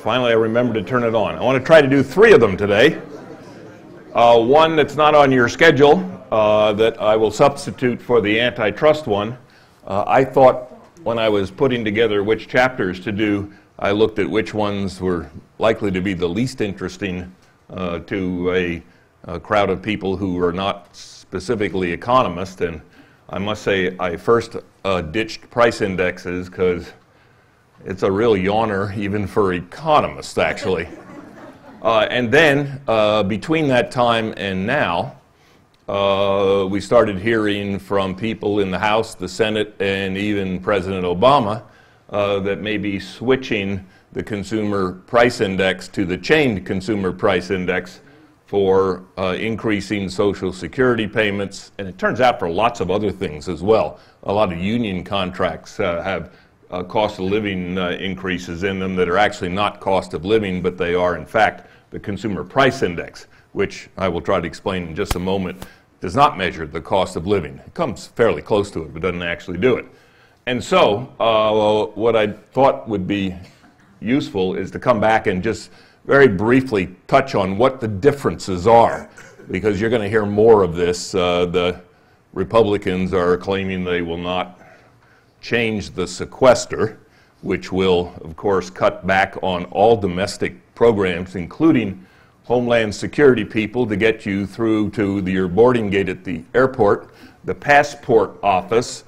Finally I remembered to turn it on. I want to try to do 3 of them today. One that's not on your schedule that I will substitute for the antitrust one. I thought when I was putting together which chapters to do, I looked at which ones were likely to be the least interesting to a crowd of people who are not specifically economists. And I must say I first ditched price indexes because it's a real yawner even for economists, actually. And then between that time and now, we started hearing from people in the House, the Senate, and even President Obama that may be switching the consumer price index to the chained consumer price index for increasing Social Security payments. And it turns out for lots of other things as well. A lot of union contracts have cost of living increases in them that are actually not cost of living, but they are in fact the consumer price index, which I will try to explain in just a moment, does not measure the cost of living. It comes fairly close to it, but doesn't actually do it. And so what I thought would be useful is to come back and just very briefly touch on what the differences are, because you're going to hear more of this. The Republicans are claiming they will not change the sequester, which will, of course, cut back on all domestic programs, including Homeland Security people to get you through to your boarding gate at the airport, the passport office.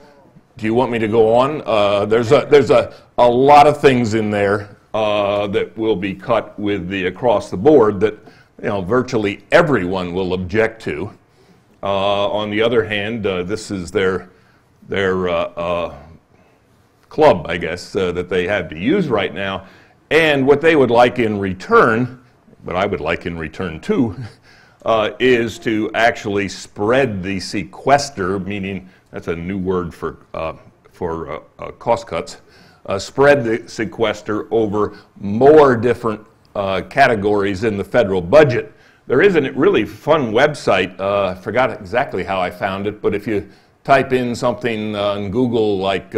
Do you want me to go on? There's a lot of things in there that will be cut with the across the board that virtually everyone will object to. On the other hand, this is their club, I guess, that they have to use right now. And what they would like in return, what I would like in return too, is to actually spread the sequester, meaning that's a new word for cost cuts, spread the sequester over more different categories in the federal budget. There is a really fun website, I forgot exactly how I found it, but if you type in something on Google like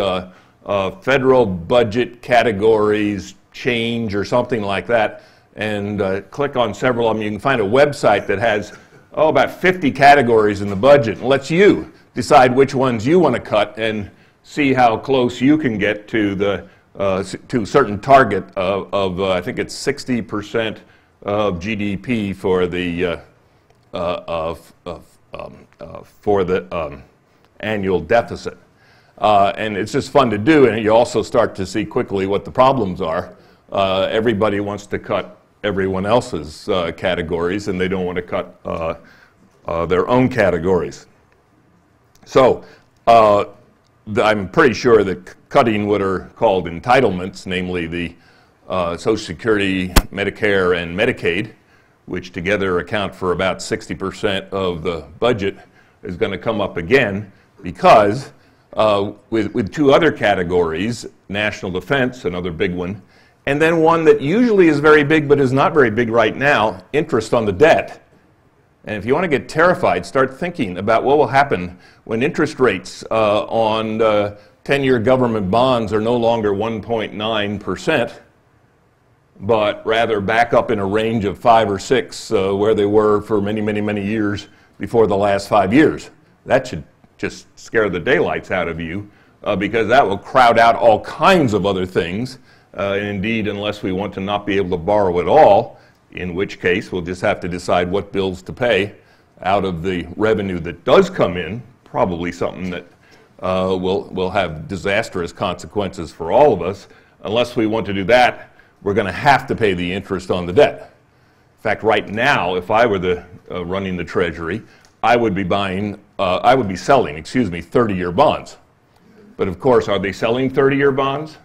federal budget categories change or something like that, and click on several of them, you can find a website that has about 50 categories in the budget and lets you decide which ones you want to cut and see how close you can get to the to a certain target of I think it's 60% of GDP for the annual deficit. And it's just fun to do, and you also start to see quickly what the problems are. Everybody wants to cut everyone else's categories, and they don't want to cut their own categories. So I'm pretty sure that cutting what are called entitlements, namely the Social Security, Medicare, and Medicaid, which together account for about 60% of the budget, is going to come up again because with 2 other categories, national defense, another big one, and then one that usually is very big but is not very big right now, interest on the debt. And if you want to get terrified, start thinking about what will happen when interest rates on 10-year government bonds are no longer 1.9%, but rather back up in a range of 5 or 6 where they were for many, many, many years before the last 5 years. That should just scare the daylights out of you because that will crowd out all kinds of other things. And indeed, unless we want to not be able to borrow at all, in which case we'll just have to decide what bills to pay out of the revenue that does come in, probably something that will have disastrous consequences for all of us. Unless we want to do that, we're going to have to pay the interest on the debt. In fact, right now, if I were running the Treasury, I would be selling, 30-year bonds. But of course, are they selling 30-year bonds?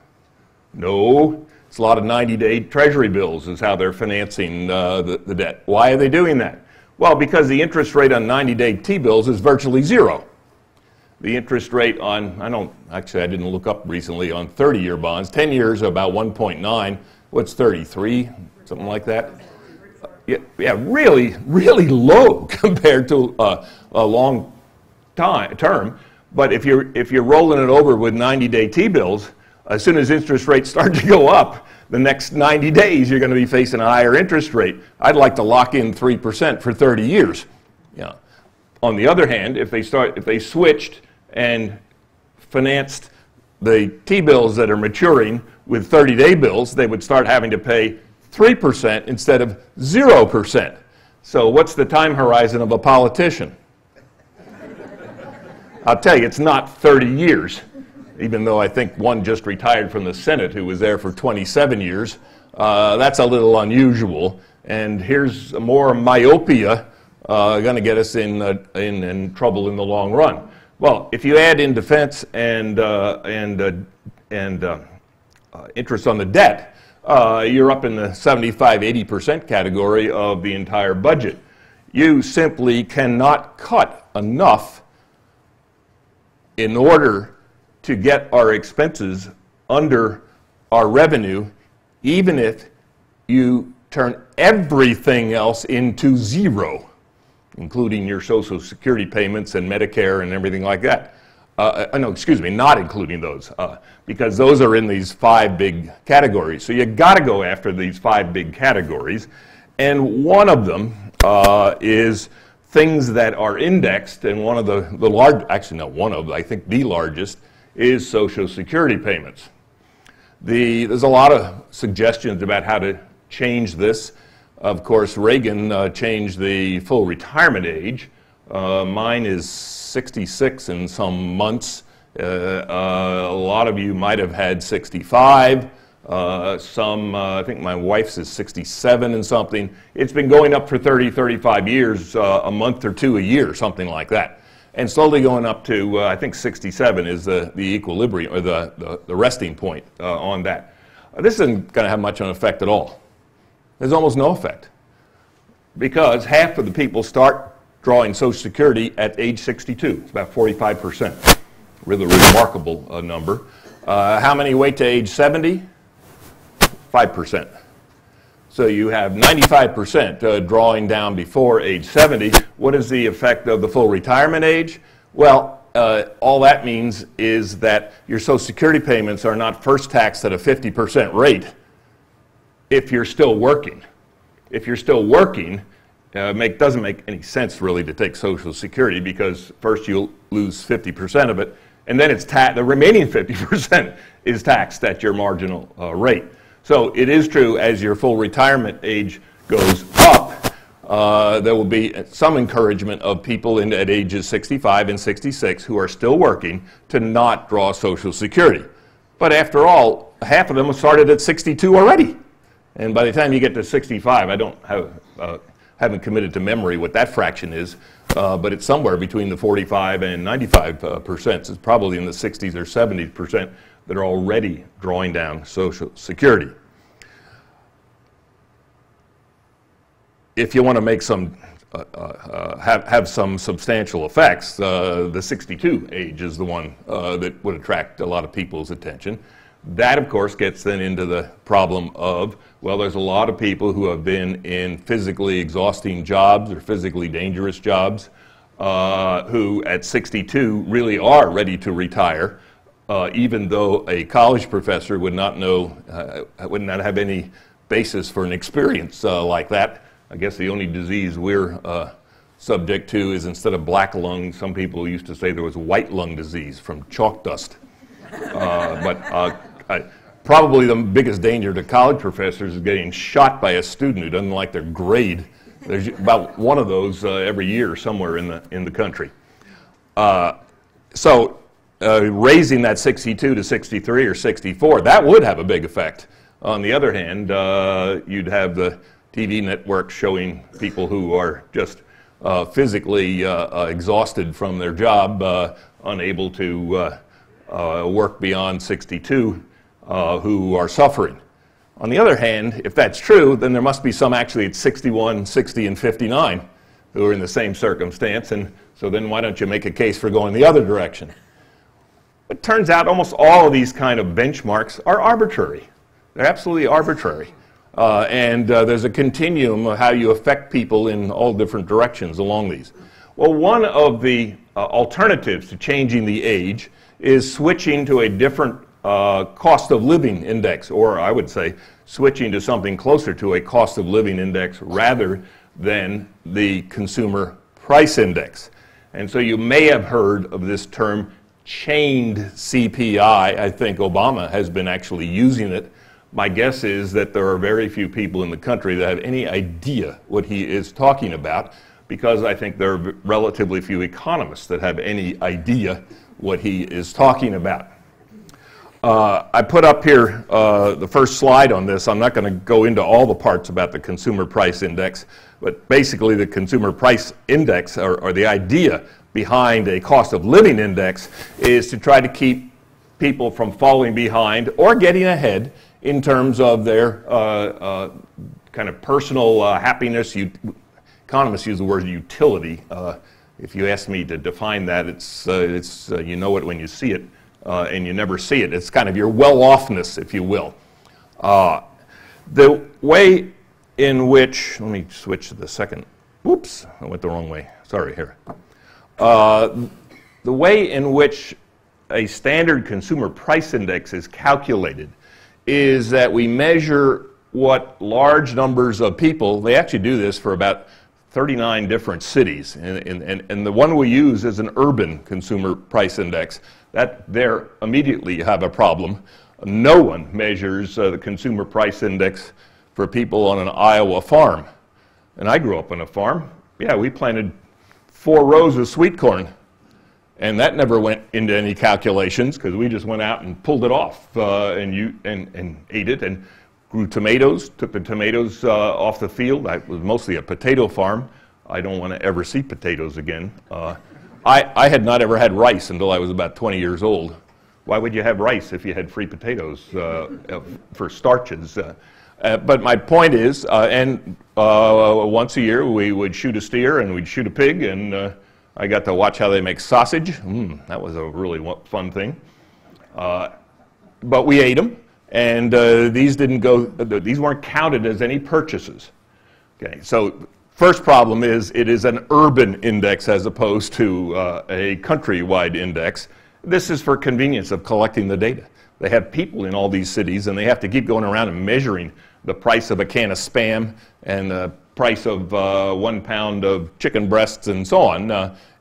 No. It's a lot of 90-day Treasury bills is how they're financing the debt. Why are they doing that? Well, because the interest rate on 90-day T-bills is virtually 0. The interest rate on, I didn't look up recently, on 30-year bonds, 10 years about 1.9. What's 33? Something like that? Yeah, really, really low compared to a long term. But if you're rolling it over with 90-day T-bills, as soon as interest rates start to go up, the next 90 days you're going to be facing a higher interest rate. I'd like to lock in 3% for 30 years. Yeah. On the other hand, if they switched and financed the T-bills that are maturing with 30-day bills, they would start having to pay 3% instead of 0%. So what's the time horizon of a politician? I'll tell you, it's not 30 years, even though I think one just retired from the Senate who was there for 27 years. That's a little unusual. And here's more myopia going to get us in trouble in the long run. Well, if you add in defense and interest on the debt, you're up in the 75–80% category of the entire budget. You simply cannot cut enough in order to get our expenses under our revenue, even if you turn everything else into zero, including your Social Security payments and Medicare and everything like that. No, excuse me, not including those, because those are in these 5 big categories. So you got to go after these 5 big categories, and one of them is things that are indexed, and one of the large, actually not one of, I think the largest, is Social Security payments. There's a lot of suggestions about how to change this. Of course, Reagan changed the full retirement age. Mine is 66 in some months. A lot of you might have had 65. I think my wife's is 67 and something. It's been going up for 30, 35 years, a month or two a year, something like that. And slowly going up to, I think 67 is the equilibrium, or the resting point on that. This isn't going to have much of an effect at all. There's almost no effect. Because half of the people start drawing Social Security at age 62. It's about 45%. Really remarkable number. How many wait to age 70? 5%. So you have 95% drawing down before age 70. What is the effect of the full retirement age? Well, all that means is that your Social Security payments are not first taxed at a 50% rate if you're still working. If you're still working, doesn't make any sense really to take Social Security, because first you'll lose 50% of it, and then the remaining 50% is taxed at your marginal rate. So it is true, as your full retirement age goes up, there will be some encouragement of people at ages 65 and 66 who are still working to not draw Social Security. But after all, half of them started at 62 already. And by the time you get to 65, I haven't committed to memory what that fraction is, but it's somewhere between the 45 and 95%. It's probably in the 60s or 70% that are already drawing down Social Security. If you want to make some, have some substantial effects, the 62 age is the one that would attract a lot of people's attention. That, of course, gets then into the problem of, well, there's a lot of people who have been in physically exhausting jobs or physically dangerous jobs who at 62 really are ready to retire, even though a college professor would not have any basis for an experience like that. I guess the only disease we're subject to is, instead of black lung, some people used to say there was white lung disease from chalk dust. Probably the biggest danger to college professors is getting shot by a student who doesn't like their grade. There's about one of those every year somewhere in the country. So raising that 62 to 63 or 64, that would have a big effect. On the other hand, you'd have the TV networks showing people who are just physically exhausted from their job, unable to work beyond 62, who are suffering. On the other hand, if that's true, then there must be some actually at 61, 60, and 59 who are in the same circumstance, and so then why don't you make a case for going the other direction? It turns out almost all of these kind of benchmarks are arbitrary. They're absolutely arbitrary. And there's a continuum of how you affect people in all different directions along these. Well, one of the alternatives to changing the age is switching to a different cost of living index, or I would say switching to something closer to a cost of living index rather than the consumer price index. And so you may have heard of this term chained CPI. I think Obama has been actually using it. My guess is that there are very few people in the country that have any idea what he is talking about, because I think there are relatively few economists that have any idea what he is talking about. I put up here the first slide on this. I'm not going to go into all the parts about the consumer price index, but basically the consumer price index, or the idea behind a cost of living index, is to try to keep people from falling behind or getting ahead in terms of their kind of personal happiness. Economists use the word utility. If you ask me to define that, it's you know it when you see it, and you never see it. It's kind of your well-offness, if you will. The way in which, let me switch to the second, whoops, I went the wrong way, sorry, here. The way in which a standard consumer price index is calculated is that we measure what large numbers of people, they actually do this for about 39 different cities, and the one we use is an urban consumer price index. That there immediately you have a problem. No one measures the consumer price index for people on an Iowa farm. And I grew up on a farm. Yeah, we planted 4 rows of sweet corn, and that never went into any calculations because we just went out and pulled it off and ate it, and grew tomatoes, took the tomatoes off the field. That was mostly a potato farm. I don't want to ever see potatoes again. I had not ever had rice until I was about 20 years old. Why would you have rice if you had free potatoes for starches? But my point is, once a year we would shoot a steer and we'd shoot a pig, and I got to watch how they make sausage. That was a really fun thing. But we ate them, and these weren't counted as any purchases. Okay, so first problem is it is an urban index as opposed to a countrywide index. This is for convenience of collecting the data. They have people in all these cities, and they have to keep going around and measuring the price of a can of Spam and the price of 1 pound of chicken breasts and so on.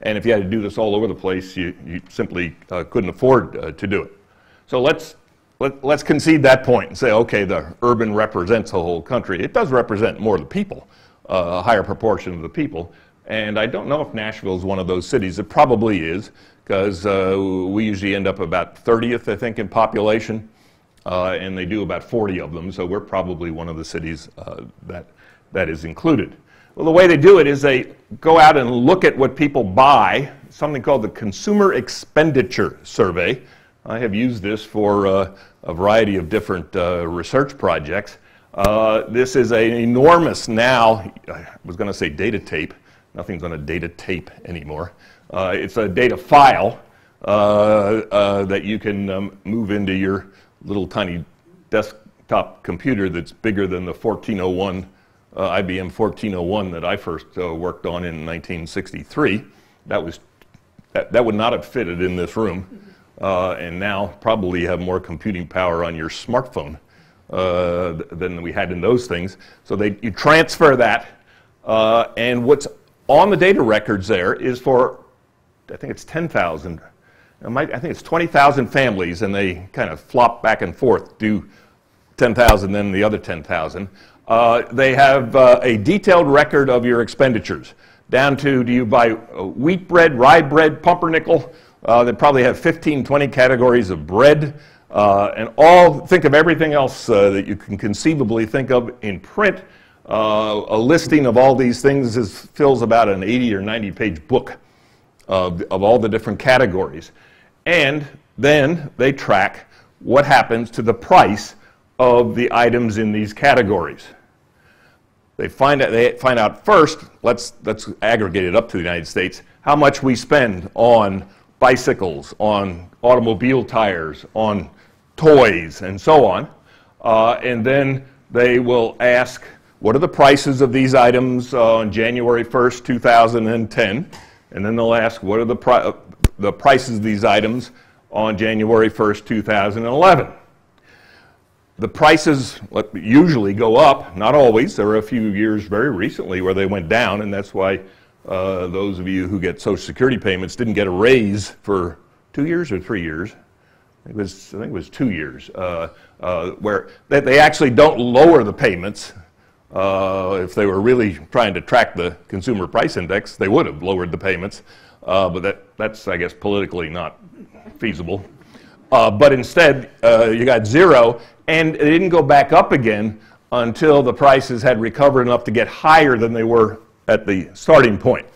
And if you had to do this all over the place, you simply couldn't afford to do it. So let's concede that point and say, okay, the urban represents the whole country. It does represent more of the people, a higher proportion of the people. And I don't know if Nashville is one of those cities. It probably is, because we usually end up about 30th, I think, in population, and they do about 40 of them. So we're probably one of the cities that is included. Well, the way they do it is they go out and look at what people buy, something called the Consumer Expenditure Survey. I have used this for a variety of different research projects. This is an enormous now, I was going to say data tape. Nothing's on a data tape anymore. It's a data file that you can move into your little tiny desktop computer that's bigger than the 1401, IBM 1401 that I first worked on in 1963. That would not have fitted in this room. And now probably have more computing power on your smartphone than we had in those things. So you transfer that, and what's on the data records there is for, I think it's 10,000. I think it's 20,000 families, and they kind of flop back and forth, do 10,000, then the other 10,000. They have a detailed record of your expenditures, down to, do you buy wheat bread, rye bread, pumpernickel? They probably have 15, 20 categories of bread, and think of everything else that you can conceivably think of in print. A listing of all these things fills about an 80 or 90 page book of all the different categories. And then they track what happens to the price of the items in these categories. They find out first, let's aggregate it up to the United States, how much we spend on bicycles, on automobile tires, on toys, and so on. And then they will ask, what are the prices of these items on January 1st, 2010? And then they'll ask, what are the prices of these items on January 1st, 2011. The prices usually go up, not always. There were a few years very recently where they went down, and that's why those of you who get Social Security payments didn't get a raise for 2 years or 3 years. I think it was 2 years, where they actually don't lower the payments. If they were really trying to track the consumer price index, they would have lowered the payments, but that's, I guess, politically not feasible. But instead, you got zero, and it didn't go back up again until the prices had recovered enough to get higher than they were at the starting point.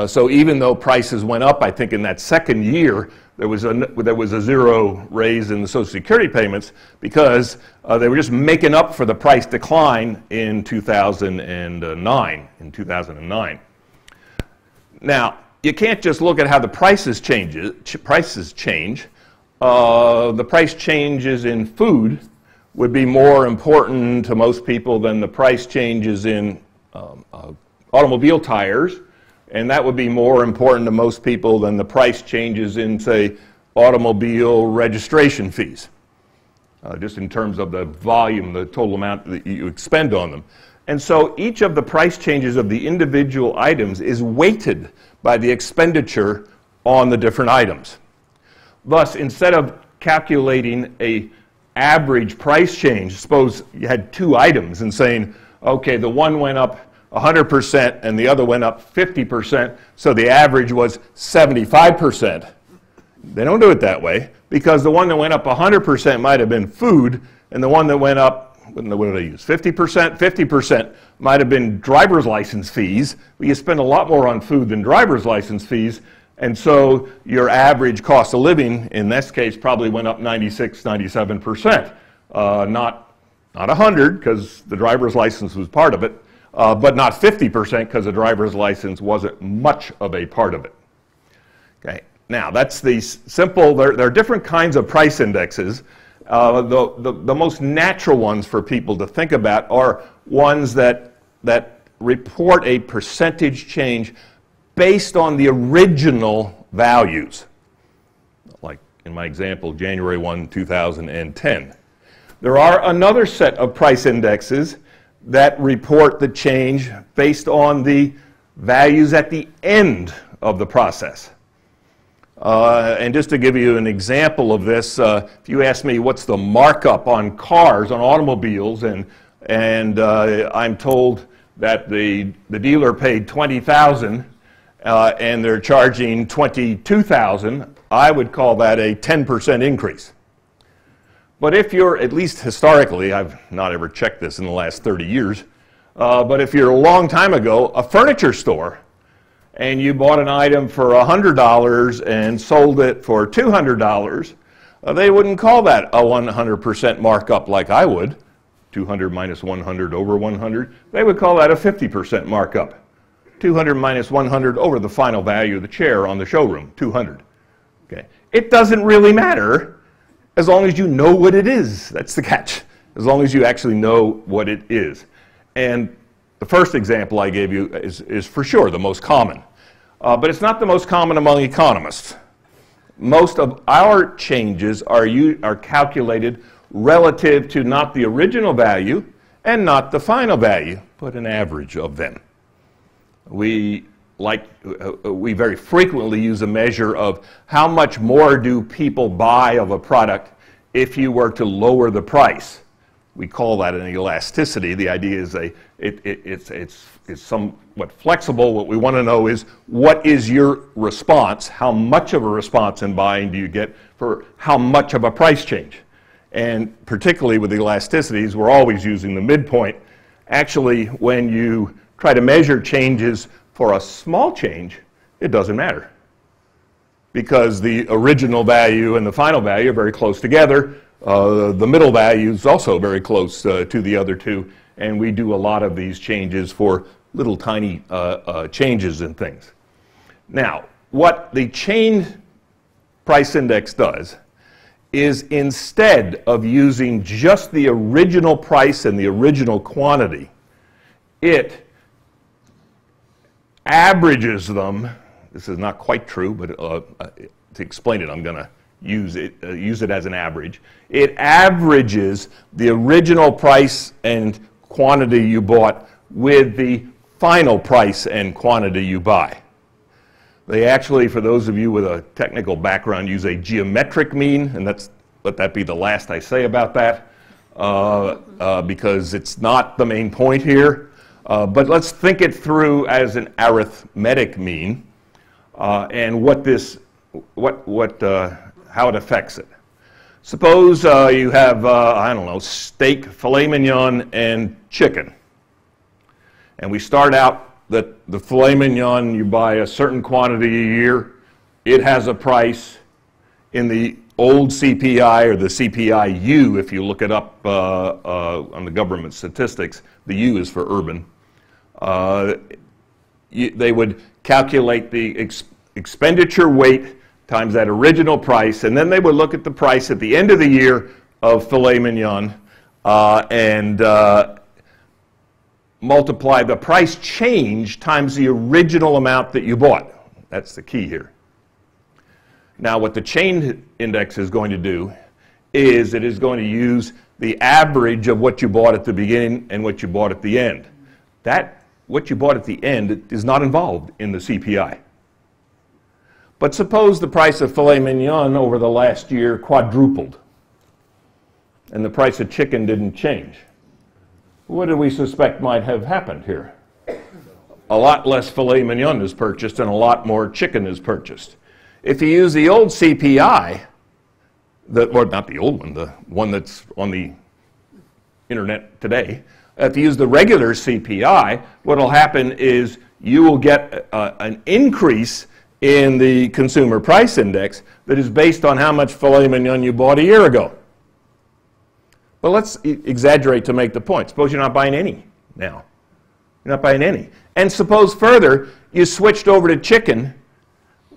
So even though prices went up, I think in that second year, there was a zero raise in the Social Security payments because they were just making up for the price decline in 2009. Now, you can't just look at how the prices change. The price changes in food would be more important to most people than the price changes in automobile tires, and that would be more important to most people than the price changes in, say, automobile registration fees, just in terms of the volume, the total amount that you expend on them. And so each of the price changes of the individual items is weighted by the expenditure on the different items. Thus, instead of calculating an average price change, suppose you had 2 items and saying, okay, the one went up 100% and the other went up 50%, so the average was 75%. They don't do it that way, because the one that went up 100% might have been food, and the one that went up, what did I use, 50%? 50% might have been driver's license fees. Well, you spend a lot more on food than driver's license fees, and so your average cost of living, in this case, probably went up 96, 97%. Not 100, because the driver's license was part of it, but not 50%, because the driver's license wasn't much of a part of it. Okay. Now, that's the simple, there are different kinds of price indexes. The most natural ones for people to think about are ones that report a percentage change based on the original values. Like in my example, January 1, 2010. There are another set of price indexes that report the change based on the values at the end of the process. And just to give you an example of this, if you ask me what's the markup on cars, on automobiles, and I'm told that the dealer paid $20,000 and they're charging $22,000, I would call that a 10% increase. But if you're, at least historically, I've not ever checked this in the last 30 years, but if you're a long time ago, a furniture store, and you bought an item for $100 and sold it for $200, they wouldn't call that a 100% markup like I would, 200 minus 100 over 100. They would call that a 50% markup, 200 minus 100 over the final value of the chair on the showroom, 200. Okay. It doesn't really matter as long as you know what it is. That's the catch, as long as you actually know what it is. And the first example I gave you is for sure the most common. But it's not the most common among economists. Most of our changes are calculated relative to not the original value and not the final value, but an average of them. We very frequently use a measure of how much more do people buy of a product if you were to lower the price. We call that an elasticity. The idea is it's somewhat flexible. What we want to know is, what is your response? How much of a response in buying do you get for how much of a price change? And particularly with the elasticities, we're always using the midpoint. Actually, when you try to measure changes for a small change, it doesn't matter, because the original value and the final value are very close together. The middle value is also very close to the other two, and we do a lot of these changes for little tiny changes in things. Now, what the chain price index does is, instead of using just the original price and the original quantity, it averages them. This is not quite true, but to explain it, I'm going to use it as an average. It averages the original price and quantity you bought with the final price and quantity you buy. They actually, for those of you with a technical background, use a geometric mean, and let that be the last I say about that, because it's not the main point here. But let's think it through as an arithmetic mean, and how it affects it. Suppose you have, I don't know, steak, filet mignon, and chicken. And we start out that the filet mignon, you buy a certain quantity a year. It has a price in the old CPI, or the CPI-U, if you look it up on the government statistics. The U is for urban. They would calculate the expenditure weight times that original price, and then they would look at the price at the end of the year of filet mignon and multiply the price change times the original amount that you bought. That's the key here. Now, what the chain index is going to do is it is going to use the average of what you bought at the beginning and what you bought at the end. What you bought at the end is not involved in the CPI. But suppose the price of filet mignon over the last year quadrupled and the price of chicken didn't change. What do we suspect might have happened here? A lot less filet mignon is purchased and a lot more chicken is purchased. If you use the old CPI, or not the old one, the one that's on the internet today, if you use the regular CPI, what will happen is you will get an increase in the consumer price index that is based on how much filet mignon you bought a year ago. But let's exaggerate to make the point. Suppose you're not buying any now. You're not buying any. And suppose further you switched over to chicken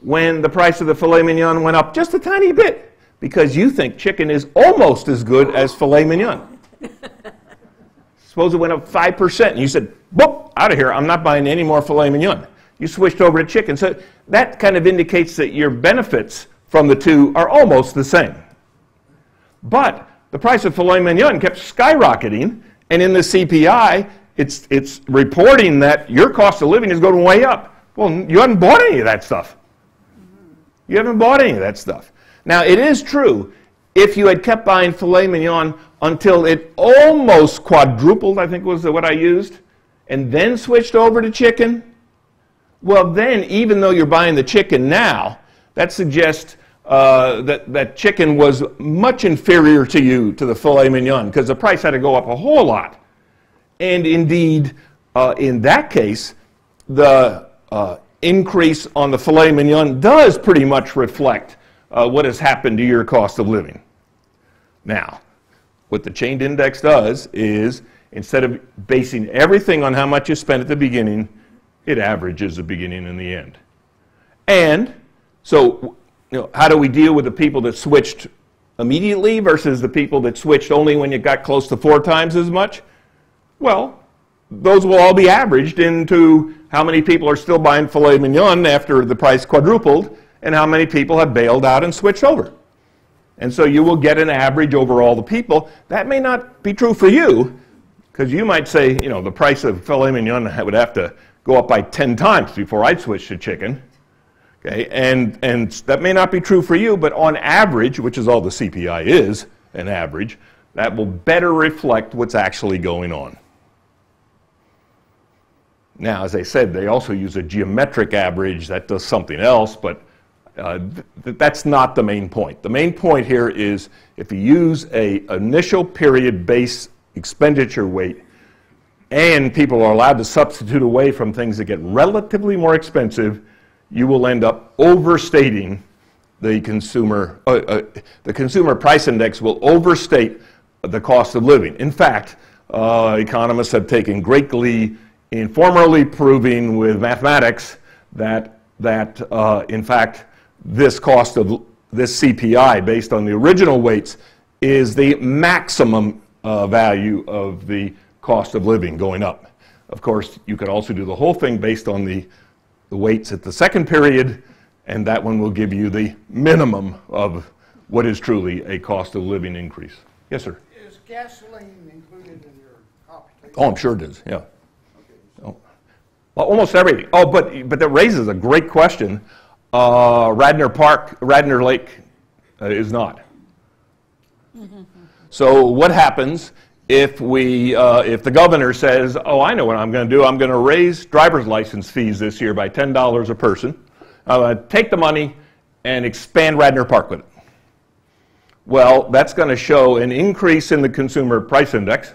when the price of the filet mignon went up just a tiny bit because you think chicken is almost as good as filet mignon. Suppose it went up 5% and you said, whoop, out of here, I'm not buying any more filet mignon. You switched over to chicken. So that kind of indicates that your benefits from the two are almost the same. But the price of filet mignon kept skyrocketing, and in the CPI, it's reporting that your cost of living is going way up. Well, you haven't bought any of that stuff. You haven't bought any of that stuff. Now, it is true, if you had kept buying filet mignon until it almost quadrupled, I think was what I used, and then switched over to chicken, well then, even though you're buying the chicken now, that suggests that chicken was much inferior to you, to the filet mignon, because the price had to go up a whole lot. And indeed, in that case, the increase on the filet mignon does pretty much reflect what has happened to your cost of living. Now, what the chained index does is, instead of basing everything on how much you spent at the beginning, it averages the beginning and the end. And so, how do we deal with the people that switched immediately versus the people that switched only when you got close to 4 times as much? Well, those will all be averaged into how many people are still buying filet mignon after the price quadrupled and how many people have bailed out and switched over. And so you will get an average over all the people. That may not be true for you, because you might say, the price of filet mignon would have to go up by 10 times before I'd switch to chicken. Okay, and that may not be true for you, but on average, which is all the CPI is, an average, that will better reflect what's actually going on. Now, as I said, they also use a geometric average that does something else, but that's not the main point. The main point here is if you use an initial period base expenditure weight and people are allowed to substitute away from things that get relatively more expensive, you will end up overstating the consumer price index will overstate the cost of living. In fact, economists have taken great glee in formally proving with mathematics that in fact this cost of this CPI based on the original weights is the maximum value of the cost of living going up. Of course, you could also do the whole thing based on the weights at the second period, and that one will give you the minimum of what is truly a cost of living increase. Yes, sir? Is gasoline included in your computation? Oh, I'm sure it is, yeah. Okay, so. Well, almost everything. Oh, but that raises a great question. Radnor Lake is not. So what happens if the governor says, oh, I know what I'm going to do. I'm going to raise driver's license fees this year by $10 a person. I'm going to take the money and expand Radnor Park with it. Well, that's going to show an increase in the consumer price index,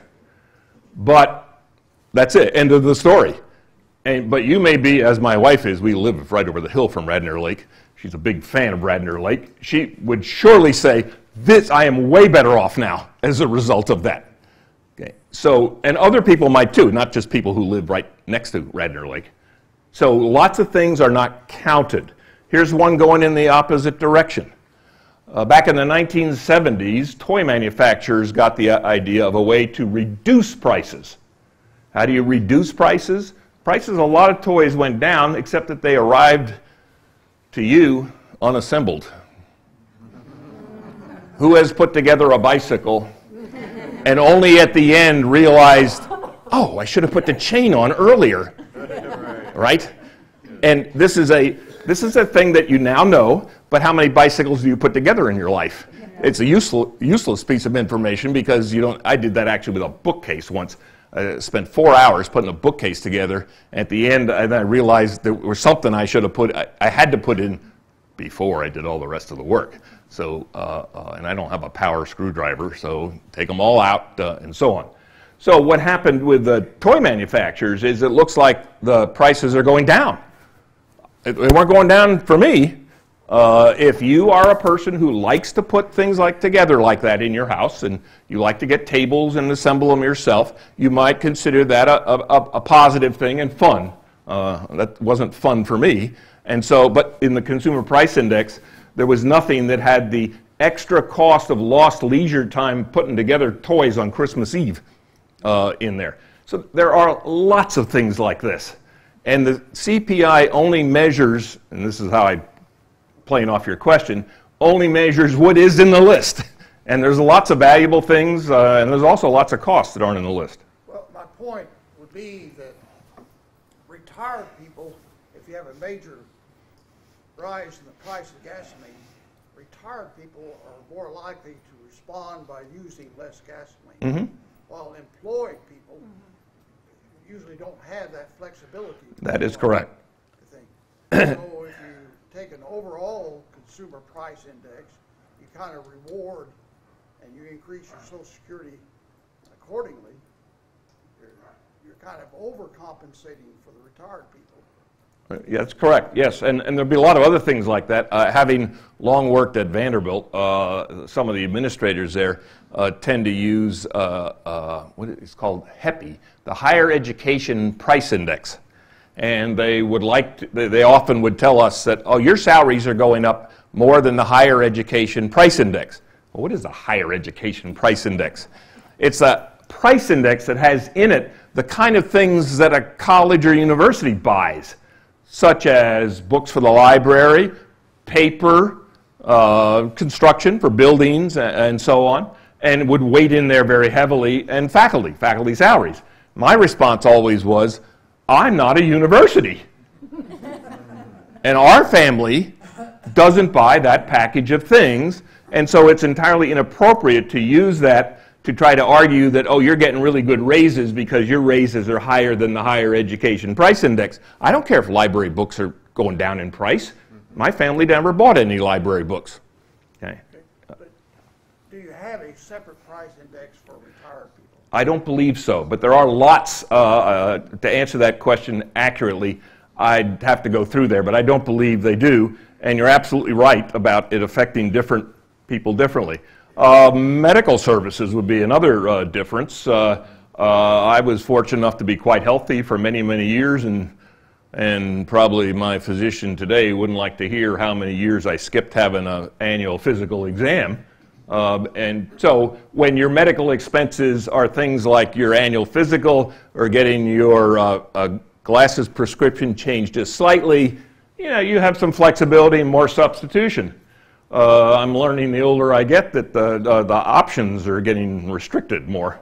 but that's it. End of the story. But you may be, as my wife is, we live right over the hill from Radnor Lake. She's a big fan of Radnor Lake. She would surely say, I am way better off now as a result of that. Okay. So, and other people might too, not just people who live right next to Radnor Lake. So lots of things are not counted. Here's one going in the opposite direction. Back in the 1970s, toy manufacturers got the idea of a way to reduce prices. How do you reduce prices? Prices of a lot of toys went down, except that they arrived to you unassembled. Who has put together a bicycle and only at the end realized, oh, I should have put the chain on earlier, right? And this is a thing that you now know, but how many bicycles do you put together in your life? It's a useless piece of information because you don't. I did that actually with a bookcase once. I spent 4 hours putting a bookcase together. At the end, I realized there was something I should have put. I had to put in before I did all the rest of the work. So, and I don't have a power screwdriver, so take them all out and so on. So what happened with the toy manufacturers is it looks like the prices are going down. They weren't going down for me. If you are a person who likes to put things together like that in your house, and you like to get tables and assemble them yourself, you might consider that a positive thing and fun. That wasn't fun for me. And so, but in the consumer price index, there was nothing that had the extra cost of lost leisure time putting together toys on Christmas Eve in there. So there are lots of things like this. And the CPI only measures, and this is how I'm playing off your question, only measures what is in the list. And there's lots of valuable things, and there's also lots of costs that aren't in the list. Well, my point would be that retired people, if you have a major rise in the price of gasoline, retired people are more likely to respond by using less gasoline, while employed people usually don't have that flexibility. That is correct. So if you take an overall consumer price index, you kind of reward and you increase your Social Security accordingly, you're kind of overcompensating for the retired people. Yeah, that's correct, yes. And there'll be a lot of other things like that. Having long worked at Vanderbilt, some of the administrators there tend to use what is called HEPI, the Higher Education Price Index. And they would they often would tell us that, oh, your salaries are going up more than the Higher Education Price Index. Well, what is the Higher Education Price Index? It's a price index that has in it the kind of things that a college or university buys, such as books for the library, paper, construction for buildings, and so on, and would weight in there very heavily, and faculty salaries. My response always was, I'm not a university. And our family doesn't buy that package of things, and so it's entirely inappropriate to use that to try to argue that, oh, you're getting really good raises because your raises are higher than the Higher Education Price Index. I don't care if library books are going down in price. My family never bought any library books. Okay. But do you have a separate price index for retired people? I don't believe so, but there are lots, to answer that question accurately, I'd have to go through there, but I don't believe they do, and you're absolutely right about it affecting different people differently. Medical services would be another difference. I was fortunate enough to be quite healthy for many, many years, and probably my physician today wouldn't like to hear how many years I skipped having an annual physical exam. And so when your medical expenses are things like your annual physical or getting your glasses prescription changed just slightly, you know, you have some flexibility and more substitution. I'm learning the older I get that the options are getting restricted more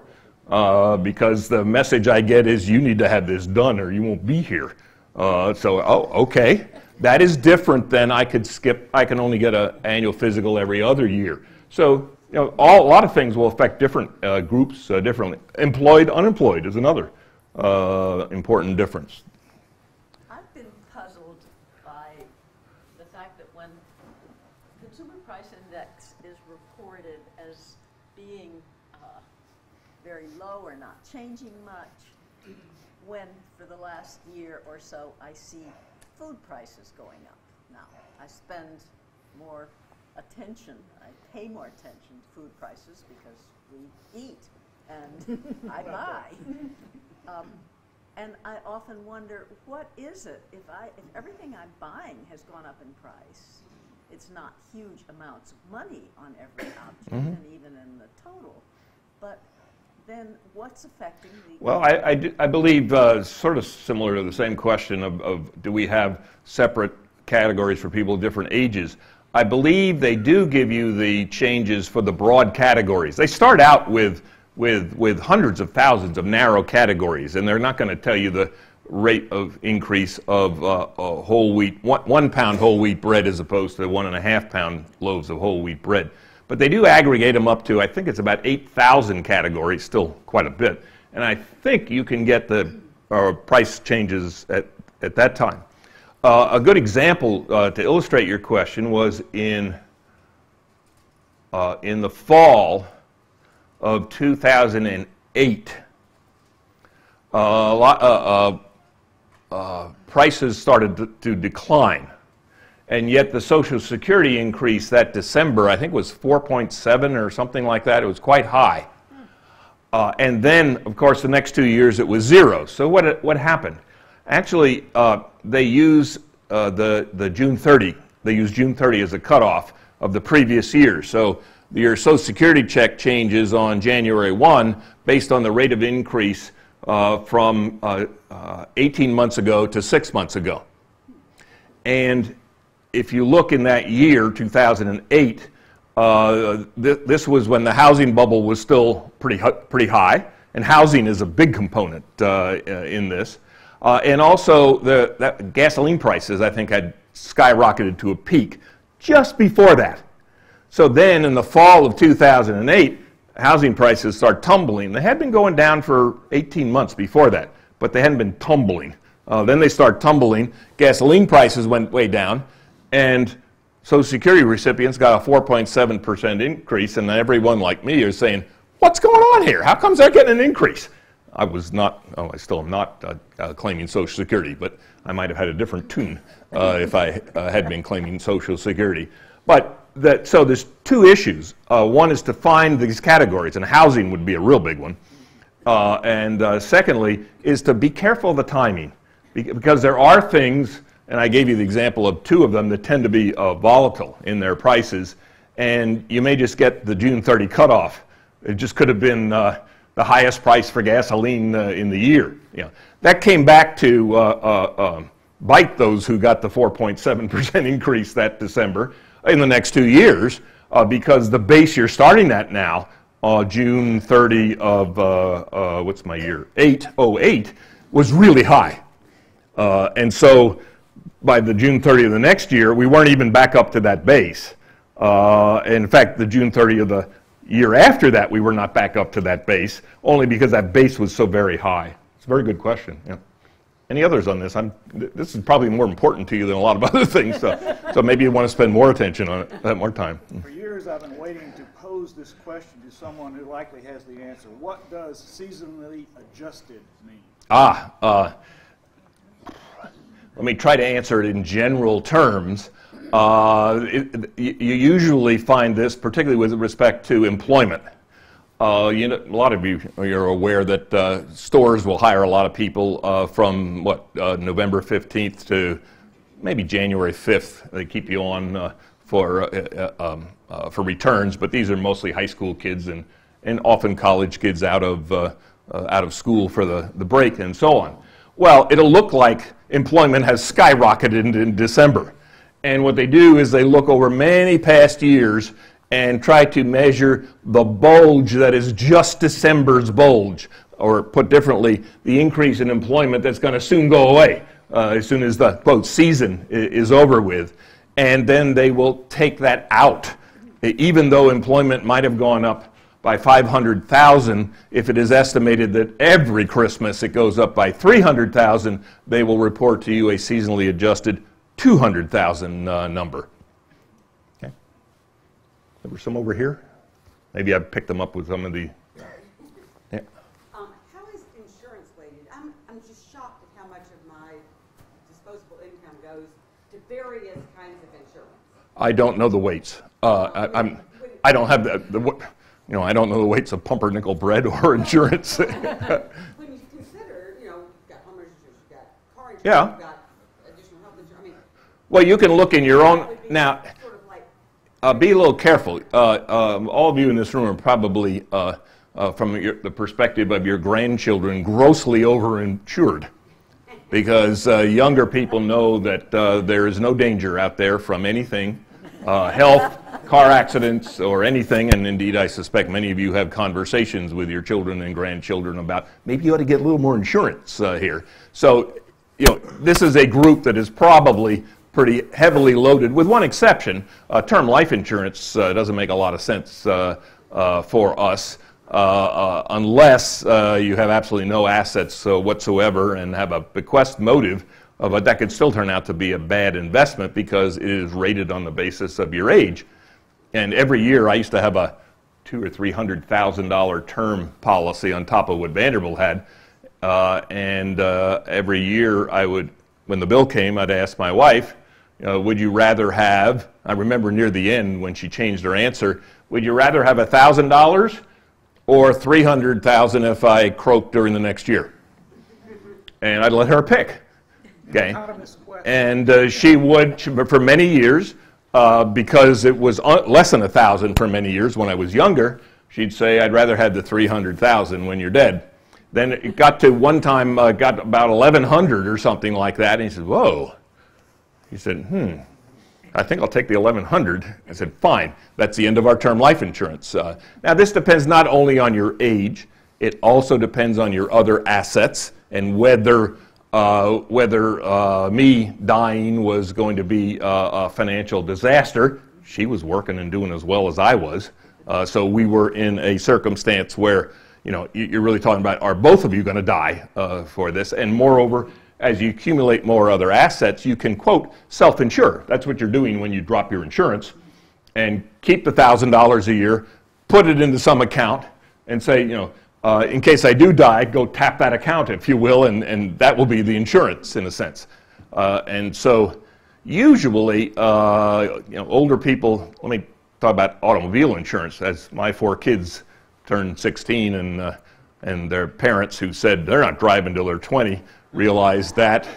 because the message I get is you need to have this done or you won't be here. Okay. That is different than I can only get an annual physical every other year. So, a lot of things will affect different groups differently. Employed, unemployed is another important difference. I've been puzzled by the fact that when consumer price index is reported as being very low or not changing much, when for the last year or so I see food prices going up. Now, I spend more attention, I pay more attention to food prices because we eat and I buy. And I often wonder, what is it? If everything I'm buying has gone up in price, it's not huge amounts of money on every object and even in the total, but then what's affecting the... Well, I believe sort of similar to the same question of do we have separate categories for people of different ages. I believe they do give you the changes for the broad categories. They start out with hundreds of thousands of narrow categories, and they're not going to tell you the rate of increase of whole wheat, 1 pound whole wheat bread as opposed to 1.5 pound loaves of whole wheat bread. But they do aggregate them up to, I think it's about 8,000 categories, still quite a bit. And I think you can get the price changes at that time. A good example to illustrate your question was in the fall of 2008. Prices started to decline. And yet the Social Security increase that December, I think, was 4.7 or something like that. It was quite high. And then, of course, the next 2 years it was 0. So what happened? Actually, they use the June 30. They use June 30 as a cutoff of the previous year. So your Social Security check changes on January 1 based on the rate of increase from 18 months ago to 6 months ago. And if you look in that year, 2008, this was when the housing bubble was still pretty high, and housing is a big component in this. And also, the gasoline prices, I think, had skyrocketed to a peak just before that. So then, in the fall of 2008, housing prices start tumbling. They had been going down for 18 months before that, but they hadn't been tumbling. Then they start tumbling. Gasoline prices went way down. And Social Security recipients got a 4.7% increase, and everyone like me is saying, what's going on here? How comes they're getting an increase? I still am not claiming Social Security, but I might have had a different tune if I had been claiming Social Security. So there's two issues. One is to find these categories, and housing would be a real big one. And secondly is to be careful of the timing, because there are things, and I gave you the example of 2 of them that tend to be volatile in their prices, and you may just get the June 30 cutoff. It just could have been the highest price for gasoline in the year. That came back to bite those who got the 4.7% increase that December in the next 2 years, because the base you're starting at now, June 30 of, what's my year, 08, was really high. And so by the June 30 of the next year, we weren't even back up to that base. In fact, the June 30 of the year after that, we were not back up to that base, only because that base was so very high. It's a very good question. Yeah. Any others on this? This is probably more important to you than a lot of other things, so maybe you want to spend more attention on it, more time. For years, I've been waiting to pose this question to someone who likely has the answer. What does seasonally adjusted mean? Let me try to answer it in general terms. You usually find this, particularly with respect to employment. A lot of you are aware that stores will hire a lot of people from November 15th to maybe January 5th. They keep you on for returns, but these are mostly high school kids and often college kids out of school for the break and so on. Well, it'll look like employment has skyrocketed in December. And what they do is they look over many past years and try to measure the bulge that is just December's bulge, or put differently, the increase in employment that's going to soon go away as soon as the, quote, season is over with. And then they will take that out. Even though employment might have gone up by 500,000, if it is estimated that every Christmas it goes up by 300,000, they will report to you a seasonally adjusted 200,000 number. Okay. There were some over here. Maybe I picked them up with some of the. Yeah. How is insurance weighted? I'm just shocked at how much of my disposable income goes to various kinds of insurance. I don't know the weights. I don't have I don't know the weights of pumpernickel bread or insurance. When you consider, you've got homeowners insurance, you've got car insurance, Yeah. you've got additional health insurance. I mean, Well, you can look in your own now. sort of like Be a little careful. All of you in this room are probably, from the perspective of your grandchildren, grossly overinsured, because younger people know that there is no danger out there from anything, health, car accidents, or anything. And indeed, I suspect many of you have conversations with your children and grandchildren about maybe you ought to get a little more insurance here. So, this is a group that is probably pretty heavily loaded, with one exception. Term life insurance doesn't make a lot of sense for us unless you have absolutely no assets whatsoever and have a bequest motive, but that could still turn out to be a bad investment because it is rated on the basis of your age. And every year I used to have a $200,000 or $300,000 term policy on top of what Vanderbilt had, and every year I would, when the bill came, I'd ask my wife, would you rather have, I remember near the end when she changed her answer, would you rather have $1,000 or $300,000 if I croaked during the next year? And I'd let her pick. Okay. And she would, for many years, because it was less than 1,000 for many years when I was younger, she'd say, I'd rather have the 300,000 when you're dead. Then it got to one time, got about 1,100 or something like that, and he said, whoa. He said, I think I'll take the 1,100. I said, fine. That's the end of our term life insurance. Now, this depends not only on your age, it also depends on your other assets and whether me dying was going to be a financial disaster. She was working and doing as well as I was. So we were in a circumstance where, you're really talking about, are both of you going to die for this? And moreover, as you accumulate more other assets, you can, quote, self-insure. That's what you're doing when you drop your insurance and keep the $1,000 a year, put it into some account, and say, in case I do die, go tap that account, if you will, and that will be the insurance, in a sense. And so usually, older people, let me talk about automobile insurance. As my 4 kids turned 16 and their parents, who said they're not driving till they're 20, realized that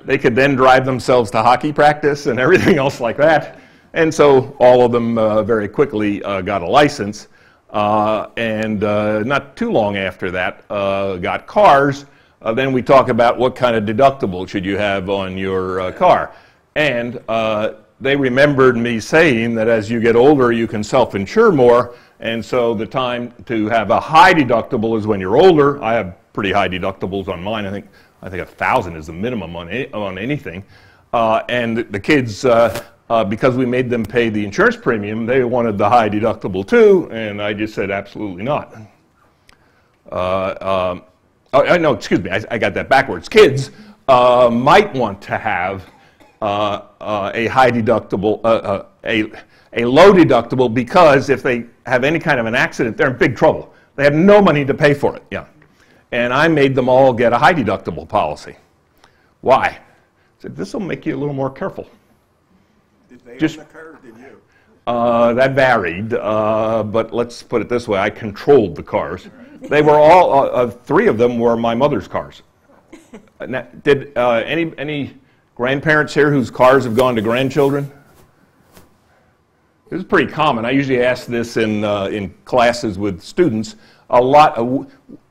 they could then drive themselves to hockey practice and everything else like that. And so all of them very quickly got a license. And not too long after that, got cars. Then we talk about what kind of deductible should you have on your car. And they remembered me saying that as you get older, you can self-insure more. And so the time to have a high deductible is when you're older. I have pretty high deductibles on mine. I think 1,000 is the minimum on anything. And the kids, because we made them pay the insurance premium, they wanted the high deductible too, and I just said absolutely not. No, excuse me, I got that backwards. Kids might want to have a high deductible, a low deductible, because if they have any kind of an accident, they're in big trouble. They have no money to pay for it. Yeah. And I made them all get a high deductible policy. Why? I said, this will make you a little more careful. Did they Just, own the car, or did you? That varied, but let's put it this way, I controlled the cars. They were all, 3 of them were my mother's cars. Now, did any grandparents here whose cars have gone to grandchildren? This is pretty common. I usually ask this in classes with students. A lot,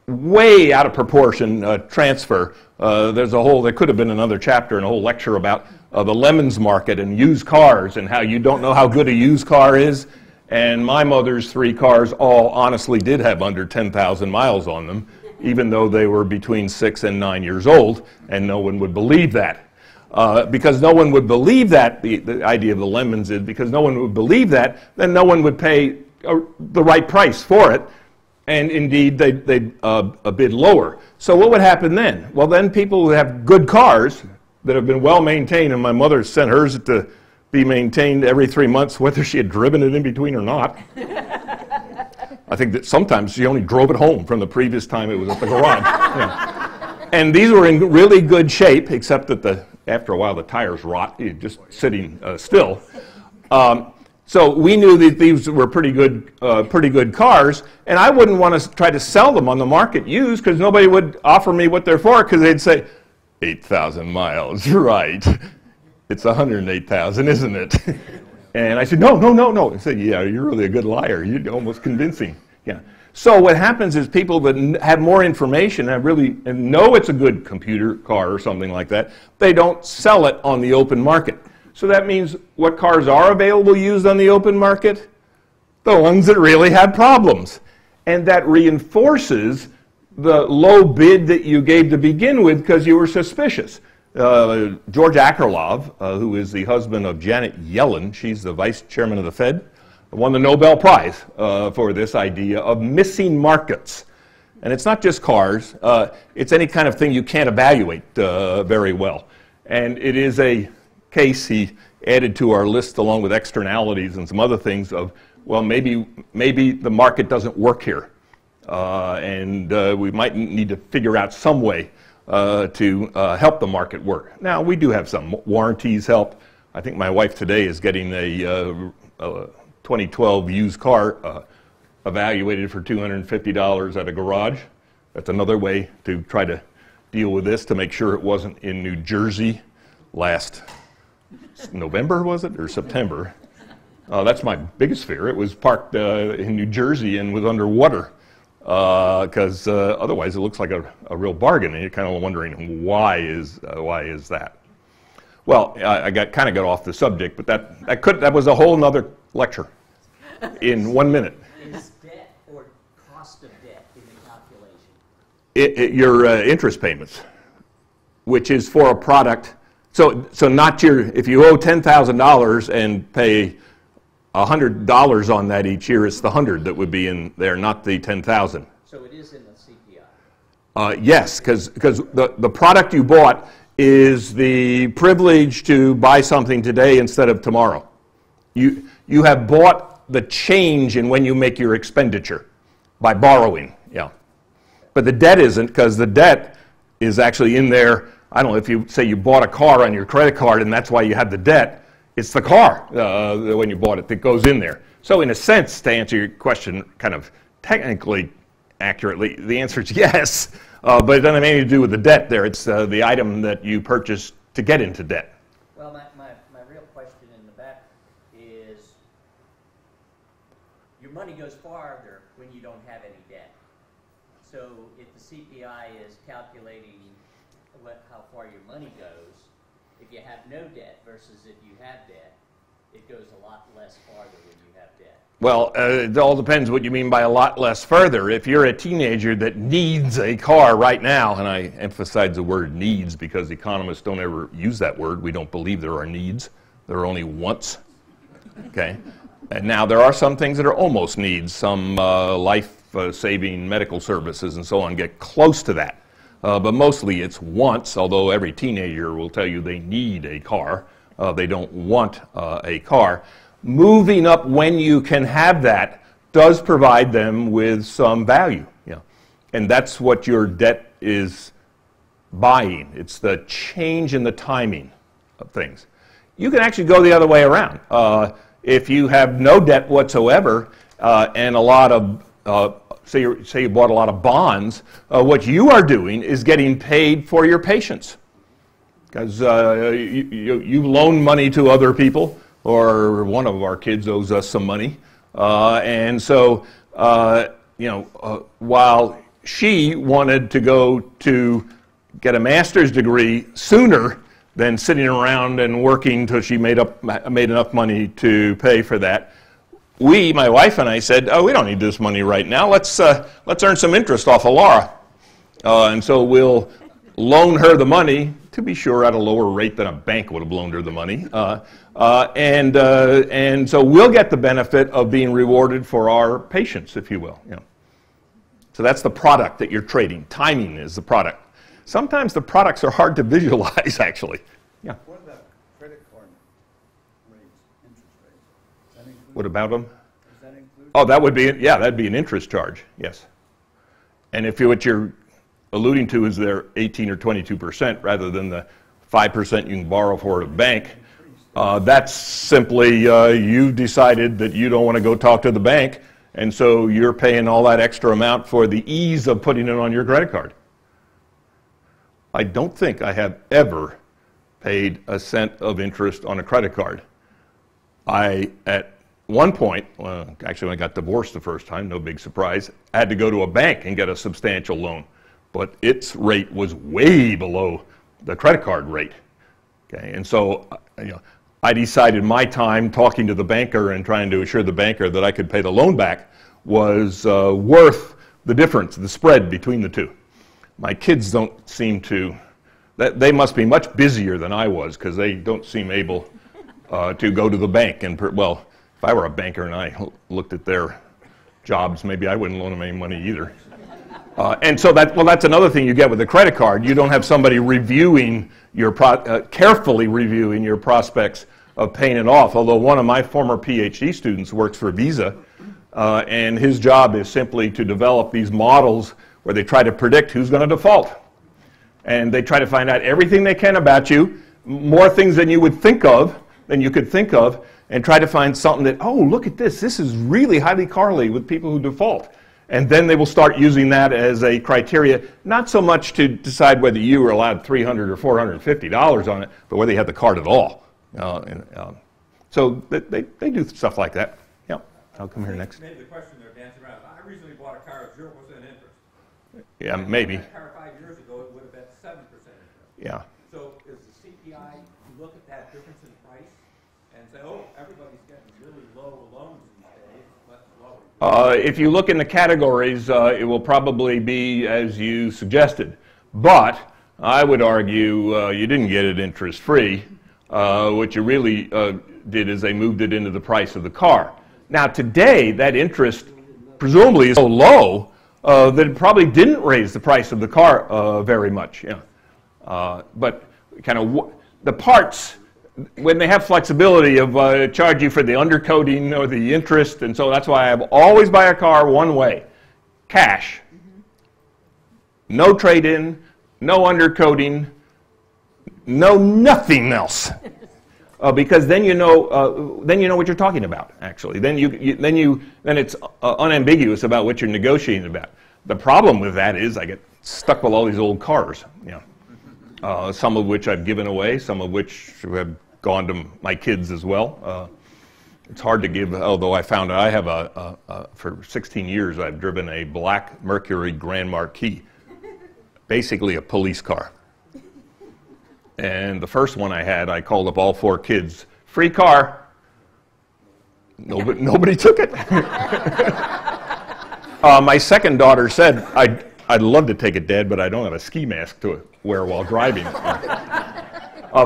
way out of proportion transfer. There could have been another chapter and a whole lecture about the lemons market and used cars and how you don't know how good a used car is. And my mother's 3 cars all honestly did have under 10,000 miles on them, even though they were between 6 and 9 years old, and no one would believe that. Because no one would believe that, the idea of the lemons is because no one would believe that, then no one would pay the right price for it, and indeed they'd bid lower. So what would happen then? Well, then people would have good cars that have been well maintained, and my mother sent hers to be maintained every 3 months, whether she had driven it in between or not. I think that sometimes she only drove it home from the previous time it was at the garage. Yeah. And these were in really good shape, except that after a while the tires rot, just sitting still. So we knew that these were pretty good cars, and I wouldn't want to try to sell them on the market used because nobody would offer me what they're for because they'd say, 8,000 miles, right. It's 108,000, isn't it? And I said, no. I said, yeah, you're really a good liar. You're almost convincing. Yeah. So what happens is people that have more information and know it's a good computer car or something like that, they don't sell it on the open market. So that means what cars are available used on the open market? The ones that really have problems. And that reinforces the low bid that you gave to begin with because you were suspicious. George Akerlof, who is the husband of Janet Yellen, she's the vice chairman of the Fed, won the Nobel Prize for this idea of missing markets. And it's not just cars, it's any kind of thing you can't evaluate very well. And it is a case he added to our list along with externalities and some other things of, well, maybe the market doesn't work here. And we might need to figure out some way to help the market work. Now, we do have some warranties help. I think my wife today is getting a 2012 used car evaluated for $250 at a garage. That's another way to try to deal with this, to make sure it wasn't in New Jersey last November, was it, or September? That's my biggest fear. It was parked in New Jersey and was underwater. Because otherwise it looks like a real bargain, and you're kind of wondering why is that? Well, I kind of got off the subject, but that was a whole nother lecture in 1 minute. Is debt or cost of debt in the calculation? Your interest payments, which is for a product. So not if you owe $10,000 and pay $100 on that each year, it's the 100 that would be in there, not the 10,000. So it is in the CPI? Yes, because the product you bought is the privilege to buy something today instead of tomorrow. You have bought the change in when you make your expenditure by borrowing, yeah. But the debt isn't, because the debt is actually in there. I don't know, if you say you bought a car on your credit card and that's why you have the debt, it's the car when you bought it that goes in there. So in a sense, to answer your question kind of technically accurately, the answer is yes, but it doesn't have anything to do with the debt there. It's the item that you purchased to get into debt. Well, my real question in the back is, your money goes farther when you don't have any debt. So if the CPI is calculating how far your money goes, if you have no debt versus if you have debt, it goes a lot less farther when you have debt. Well, it all depends what you mean by a lot less further. If you're a teenager that needs a car right now, and I emphasize the word needs because economists don't ever use that word. We don't believe there are needs. There are only wants. Okay? And now there are some things that are almost needs. Some life-saving medical services and so on get close to that. But mostly it's wants, although every teenager will tell you they need a car. They don't want a car. Moving up when you can have that does provide them with some value. Yeah. And that's what your debt is buying. It's the change in the timing of things. You can actually go the other way around. If you have no debt whatsoever and a lot of say you bought a lot of bonds, what you are doing is getting paid for your patience. Because you loan money to other people, or one of our kids owes us some money. And so, while she wanted to go to get a master's degree sooner than sitting around and working till she made enough money to pay for that. My wife and I said, oh, we don't need this money right now. Let's earn some interest off of Laura. And so we'll loan her the money, to be sure, at a lower rate than a bank would have loaned her the money. And so we'll get the benefit of being rewarded for our patience, if you will. You know. So that's the product that you're trading. Timing is the product. Sometimes the products are hard to visualize, actually. Yeah. What about credit card rates, interest rates? Is that included? What about them? Is that included? Oh, that would be, yeah, that'd be an interest charge, yes. And if what you're alluding to is their 18 or 22% rather than the 5% you can borrow for at a bank, that's simply you decided that you don't want to go talk to the bank, and so you're paying all that extra amount for the ease of putting it on your credit card. I don't think I have ever paid a cent of interest on a credit card. At one point, well, actually when I got divorced the first time, no big surprise, I had to go to a bank and get a substantial loan. But its rate was way below the credit card rate. Okay, and so I decided my time talking to the banker and trying to assure the banker that I could pay the loan back was worth the difference, the spread between the two. My kids don't seem to, they must be much busier than I was because they don't seem able to go to the bank. And well, if I were a banker and I looked at their jobs, maybe I wouldn't loan them any money either. And so that's another thing you get with a credit card. You don't have somebody reviewing carefully reviewing your prospects of paying it off. Although one of my former PhD students works for Visa, and his job is simply to develop these models where they try to predict who's going to default. And they try to find out everything they can about you, more things than you would think of, and try to find something that, oh, look at this. This is really highly correlated with people who default. And then they will start using that as a criteria, not so much to decide whether you were allowed $300 or $450 on it, but whether you had the card at all. So they do stuff like that. Yeah, I'll come here next. Maybe the question they're dancing around. I recently bought a car at 0% interest. Yeah, maybe. That car 5 years ago, it would have been 7% interest. Yeah. So is the CPI, you look at that difference in price and say, oh, everybody's getting really low loans these days, let's lower it. If you look in the categories, it will probably be as you suggested. But I would argue you didn't get it interest-free. What you really did is they moved it into the price of the car. Now today, that interest presumably is so low that it probably didn't raise the price of the car very much. Yeah. But kind of the parts, when they have flexibility of charge you for the undercoating or the interest, and so that's why I always buy a car one way, cash. No trade-in, no undercoating, no nothing else. Because then you know what you're talking about. Actually, then it's unambiguous about what you're negotiating about. The problem with that is I get stuck with all these old cars. Some of which I've given away, some of which have gone to my kids as well. It's hard to give, although I found I have for 16 years I've driven a black Mercury Grand Marquis, basically a police car. And the first one I had, I called up all 4 kids, free car. Nobody took it. My second daughter said, I'd love to take it, Dad, but I don't have a ski mask to wear while driving.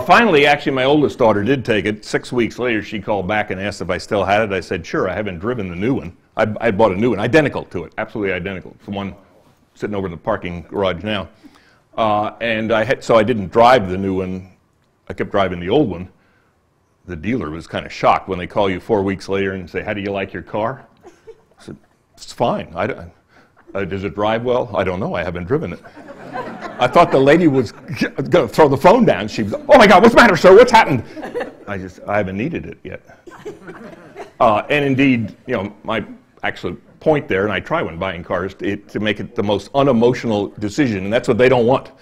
Finally, actually, my oldest daughter did take it. 6 weeks later, she called back and asked if I still had it. I said, sure, I haven't driven the new one. I bought a new one, identical to it, absolutely identical. It's the one sitting over in the parking garage now. So I didn't drive the new one. I kept driving the old one. The dealer was kind of shocked when they call you 4 weeks later and say, how do you like your car? I said, it's fine. Does it drive well? I don't know. I haven't driven it. I thought the lady was going to throw the phone down. She was, oh my God, what's the matter, sir? What's happened? I haven't needed it yet. And indeed, my actual point there, and I try when buying cars, to make it the most unemotional decision, and that's what they don't want.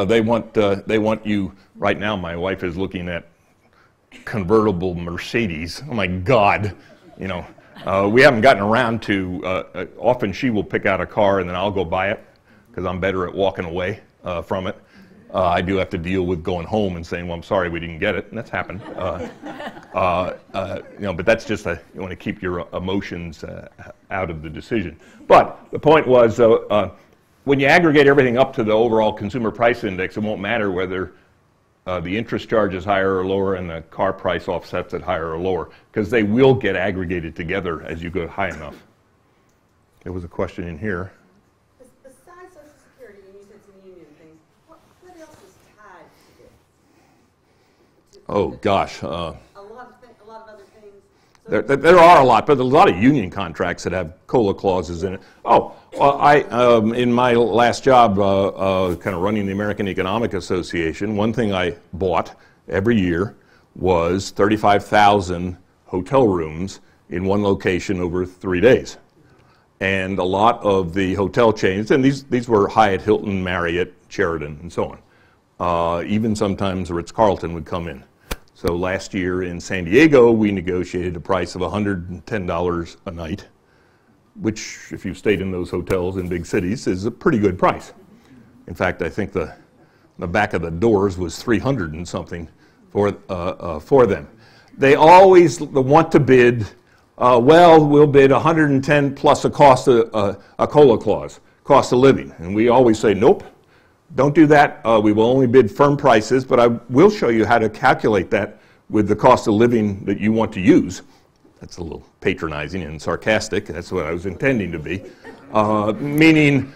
They want you, right now my wife is looking at convertible Mercedes. Oh my God, we haven't gotten around to, often she will pick out a car and then I'll go buy it because I'm better at walking away from it. I do have to deal with going home and saying, well, I'm sorry we didn't get it, and that's happened. But that's just you want to keep your emotions out of the decision. But the point was, when you aggregate everything up to the overall consumer price index, it won't matter whether the interest charge is higher or lower and the car price offsets it higher or lower, because they will get aggregated together as you go high enough. There was a question in here. Besides Social Security, and you said some union things, what else is tied to it? Oh, gosh. A lot of other things. So There are a lot, but there's a lot of union contracts that have COLA clauses in it. Oh, well, in my last job, kind of running the American Economic Association, one thing I bought every year was 35,000 hotel rooms in one location over 3 days. And a lot of the hotel chains, and these were Hyatt, Hilton, Marriott, Sheraton, and so on. Even sometimes Ritz-Carlton would come in. So last year in San Diego, we negotiated a price of $110 a night, which, if you've stayed in those hotels in big cities, is a pretty good price. In fact, I think the back of the doors was 300 and something for them. They always want to bid. We'll bid 110 plus a COLA clause, cost of living. And we always say, nope, don't do that. We will only bid firm prices, but I will show you how to calculate that with the cost of living that you want to use. That's a little patronizing and sarcastic. That's what I was intending to be. Meaning,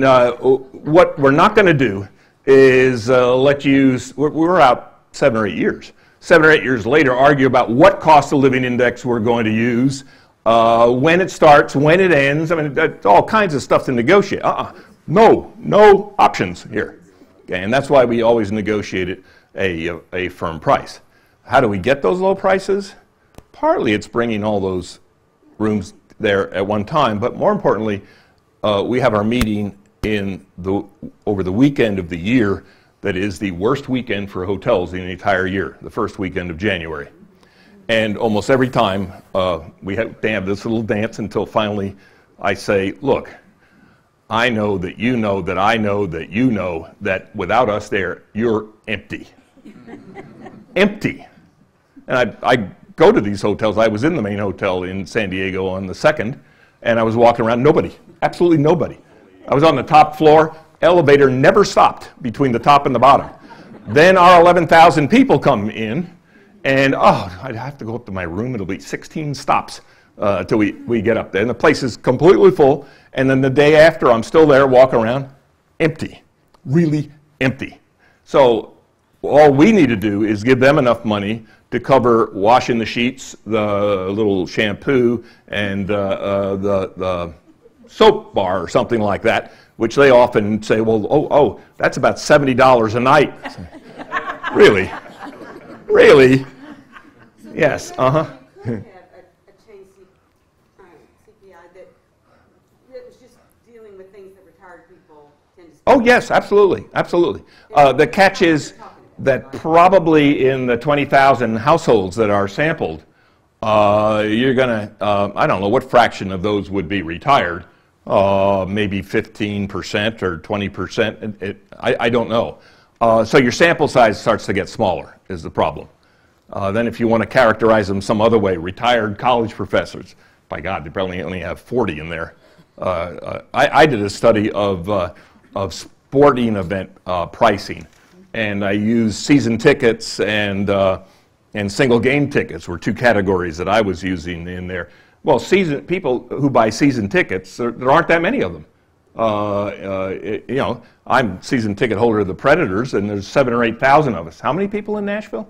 what we're not going to do is let you, we're out 7 or 8 years. 7 or 8 years later, argue about what cost of living index we're going to use, when it starts, when it ends. I mean, that's all kinds of stuff to negotiate. No options here. Okay, and that's why we always negotiated a firm price. How do we get those low prices? Partly it's bringing all those rooms there at one time, but more importantly, we have our meeting over the weekend of the year that is the worst weekend for hotels in the entire year, the first weekend of January. And almost every time they have this little dance until finally I say, look, I know that you know that I know that you know that without us there, you're empty. Empty. And I go to these hotels. I was in the main hotel in San Diego on the 2nd, and I was walking around, nobody, absolutely nobody. I was on the top floor. Elevator never stopped between the top and the bottom. Then our 11,000 people come in, and I'd have to go up to my room. It'll be 16 stops till we get up there. And the place is completely full. And then the day after, I'm still there, walking around, empty, really empty. So all we need to do is give them enough money to cover washing the sheets, the little shampoo, and the soap bar or something like that, which they often say, well, that's about $70 a night. Really? Really? Yes, You could have a change CPI that was just dealing with things that retired people tend to spend. Oh, yes, absolutely, absolutely. The catch is that probably in the 20,000 households that are sampled, you're going to, I don't know what fraction of those would be retired, maybe 15% or 20%, I don't know. So your sample size starts to get smaller is the problem. Then if you want to characterize them some other way, retired college professors, by God, they probably only have 40 in there. I did a study of sporting event pricing, and I used season tickets and single game tickets were two categories that I was using in there. Well, people who buy season tickets, there aren't that many of them. I'm season ticket holder of the Predators, and there's 7,000 or 8,000 of us. How many people in Nashville?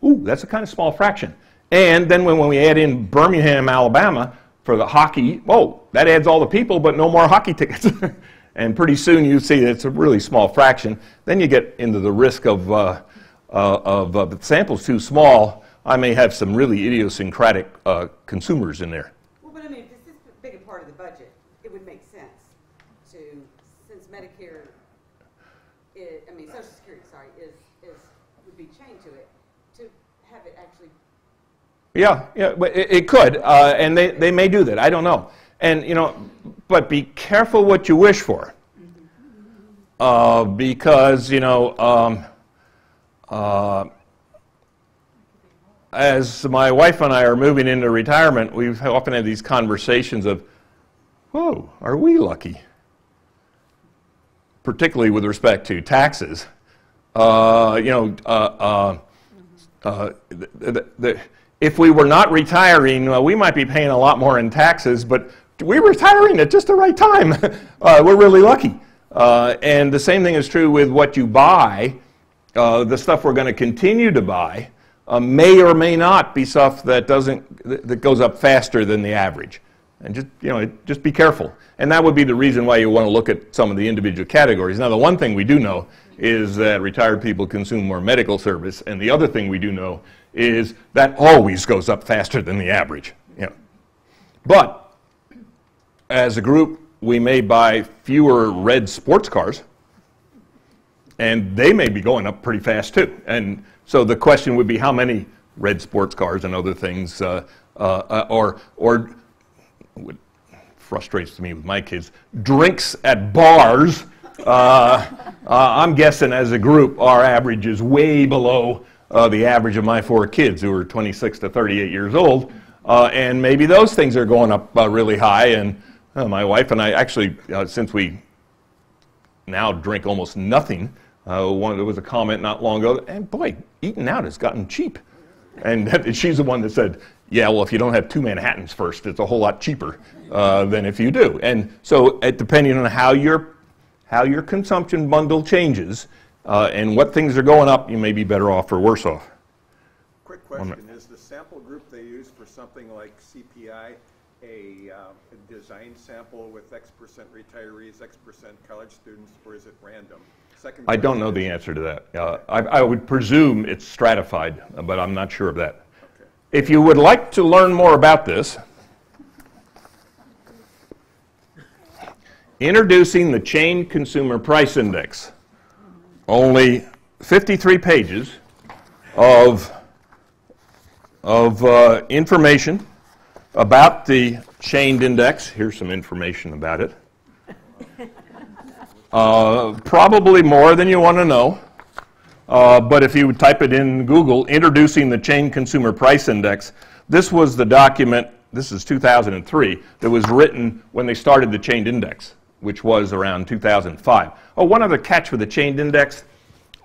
Ooh, that's a kind of small fraction. And then when we add in Birmingham, Alabama for the hockey, that adds all the people, but no more hockey tickets. And pretty soon you see it's a really small fraction. Then you get into the risk of the sample's too small. I may have some really idiosyncratic consumers in there. Well, but I mean, if this is a bigger part of the budget, it would make sense to, since Medicare, Social Security, would be chained to it, to have it actually. Yeah, it could, and they may do that. I don't know. And but be careful what you wish for. because, you know, as my wife and I are moving into retirement, we've often had these conversations of, whoa, are we lucky? Particularly with respect to taxes. You know, if we were not retiring, we might be paying a lot more in taxes, but we're retiring at just the right time. We're really lucky. And the same thing is true with what you buy. The stuff we're going to continue to buy may or may not be stuff that goes up faster than the average. And just, you know, just be careful. And that would be the reason why you want to look at some of the individual categories. Now, the one thing we do know is that retired people consume more medical service, and the other thing we do know is that always goes up faster than the average. You know. But as a group, we may buy fewer red sports cars, and they may be going up pretty fast too. And so the question would be how many red sports cars and other things, or what frustrates me with my kids, drinks at bars. I'm guessing as a group, our average is way below the average of my 4 kids who are 26 to 38 years old. And maybe those things are going up really high. And my wife and I actually, since we now drink almost nothing, there was a comment not long ago, and boy, eating out has gotten cheap. And she's the one that said, yeah, well, if you don't have 2 Manhattans first, it's a whole lot cheaper than if you do. And so depending on how your consumption bundle changes and what things are going up, you may be better off or worse off. Quick question, is the sample group they use for something like CPI a design sample with X% retirees, X% college students, or is it random? I don't know the answer to that. I would presume it's stratified, but I'm not sure of that. Okay. If you would like to learn more about this, introducing the Chain Consumer Price Index. Only 53 pages of information about the chained index. Here's some information about it. Probably more than you want to know. But if you would type it in Google, introducing the Chain Consumer Price Index, this was the document, this is 2003, that was written when they started the chained index, which was around 2005. Oh, one other catch with the chained index.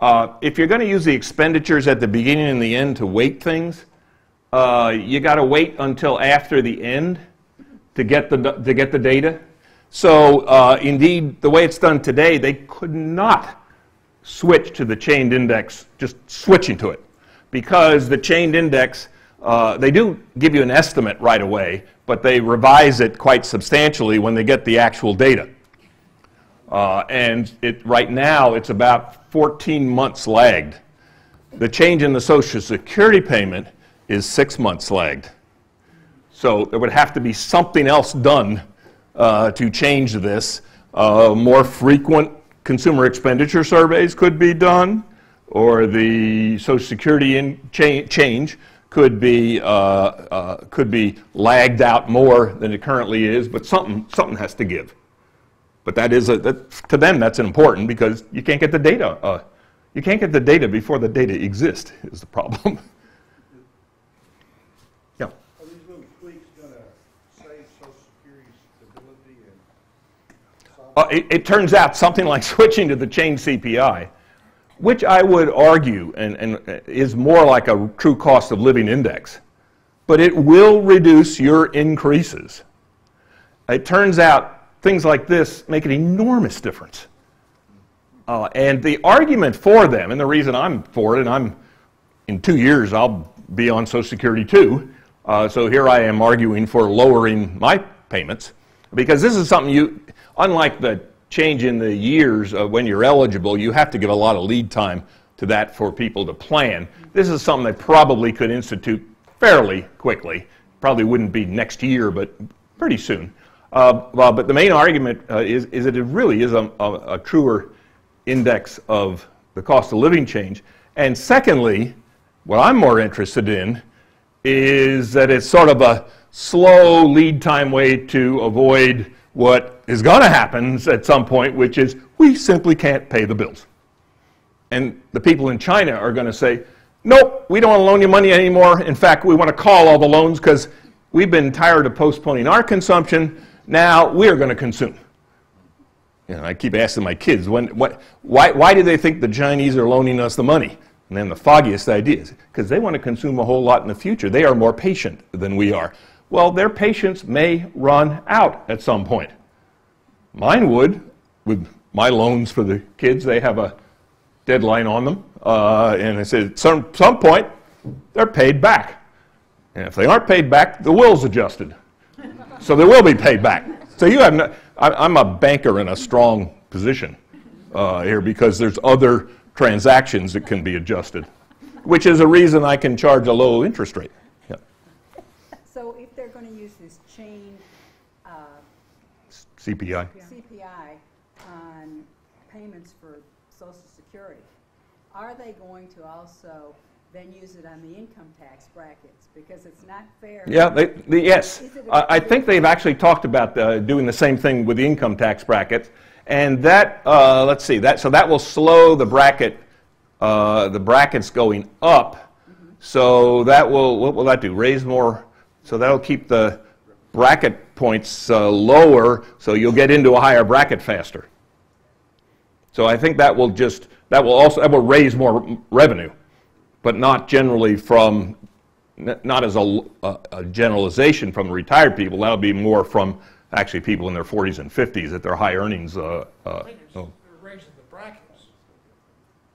If you're going to use the expenditures at the beginning and the end to weight things, you got to wait until after the end to get the data. So indeed, the way it's done today, they could not switch to the chained index, just switching to it. Because the chained index, they do give you an estimate right away, but they revise it quite substantially when they get the actual data. And right now, it's about 14 months lagged. The change in the Social Security payment is 6 months lagged. So there would have to be something else done to change this. More frequent consumer expenditure surveys could be done, or the Social Security change could be lagged out more than it currently is, but something has to give. But that is to them that's important because you can't get the data. You can't get the data before the data exists is the problem. Yeah. Are these little tweaks going to save Social Security's stability? And it turns out something like switching to the chained CPI, which I would argue and is more like a true cost of living index, but it will reduce your increases. It turns out things like this make an enormous difference. And the argument for them, and the reason I'm for it, and in 2 years I'll be on Social Security too, so here I am arguing for lowering my payments, because this is something unlike the change in the years when you're eligible, you have to give a lot of lead time to that for people to plan. This is something they probably could institute fairly quickly. Probably wouldn't be next year, but pretty soon. But the main argument is that it really is a truer index of the cost of living change. And secondly, what I'm more interested in is that it's sort of a slow lead time way to avoid what is going to happen at some point, which is we simply can't pay the bills. And the people in China are going to say, nope, we don't want to loan you money anymore. In fact, we want to call all the loans because we've been tired of postponing our consumption. Now we're going to consume. You know, I keep asking my kids, why do they think the Chinese are loaning us the money? And then the foggiest ideas, because they want to consume a whole lot in the future. They are more patient than we are. Well, their patience may run out at some point. Mine would, with my loans for the kids. They have a deadline on them. And I said, at some point, they're paid back. And if they aren't paid back, the will's adjusted. So they will be paid back. So you have no, I'm a banker in a strong position here because there's other transactions that can be adjusted, which is a reason I can charge a low interest rate. Yeah. So if they're going to use this chain CPI on payments for Social Security, are they going to also then use it on the income tax brackets? Because it's not fair. Yeah, yes. I think they've actually talked about doing the same thing with the income tax brackets. And that, let's see, so that will slow the brackets going up. Mm-hmm. So that will, what will that do? Raise more, so that'll keep the bracket points lower, so you'll get into a higher bracket faster. So I think that will raise more revenue, but not generally from, not as a generalization from the retired people. That'll be more from actually people in their 40s and 50s at their high earnings. I think they're raising the brackets.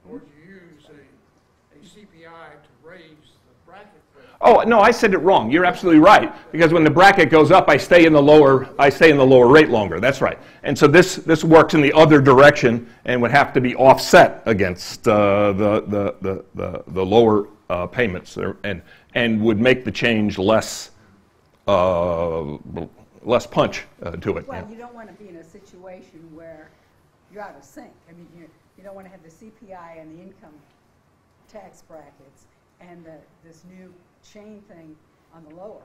Or do you use a CPI to raise the bracket? Oh no, I said it wrong. You're absolutely right. Because when the bracket goes up, I stay in the lower rate longer. That's right. And so this works in the other direction and would have to be offset against the lower payments and would make the change less punch to it. Well, you don't want to be in a situation where you're out of sync. I mean, you don't want to have the CPI and the income tax brackets and this new chain thing on the lower.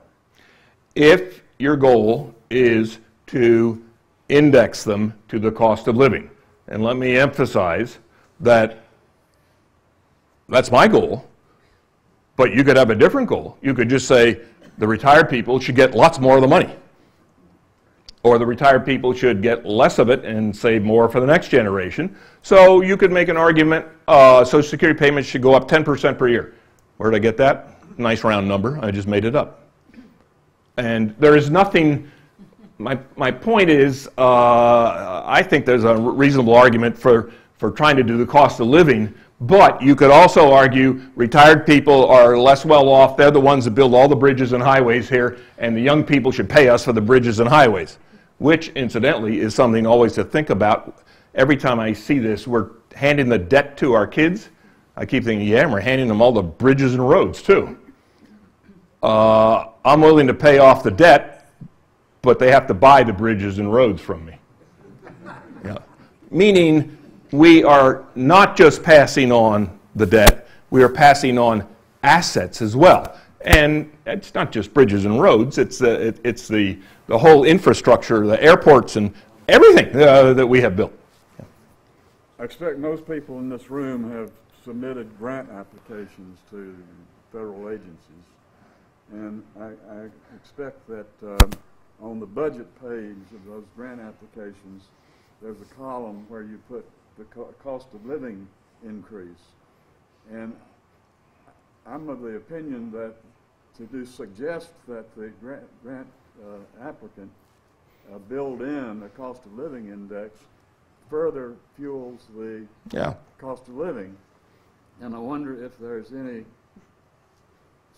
If your goal is to index them to the cost of living, and let me emphasize that that's my goal, but you could have a different goal. You could just say the retired people should get lots more of the money. Or the retired people should get less of it and save more for the next generation. So you could make an argument, Social Security payments should go up 10% per year. Where did I get that? Nice round number. I just made it up. And there is nothing, my point is, I think there's a reasonable argument for trying to do the cost of living, but you could also argue retired people are less well off. They're the ones that build all the bridges and highways here, and the young people should pay us for the bridges and highways. Which, incidentally, is something always to think about. Every time I see this, we're handing the debt to our kids. I keep thinking, yeah, and we're handing them all the bridges and roads, too. I'm willing to pay off the debt, but they have to buy the bridges and roads from me. Yeah. Meaning, we are not just passing on the debt, we are passing on assets as well. And it's not just bridges and roads, it's the whole infrastructure, the airports and everything that we have built. Yeah. I expect most people in this room have submitted grant applications to federal agencies. And I expect that on the budget page of those grant applications, there's a column where you put the cost of living increase. And I'm of the opinion that to suggest that the grant applicant build in a cost of living index further fuels the cost of living. And I wonder if there's any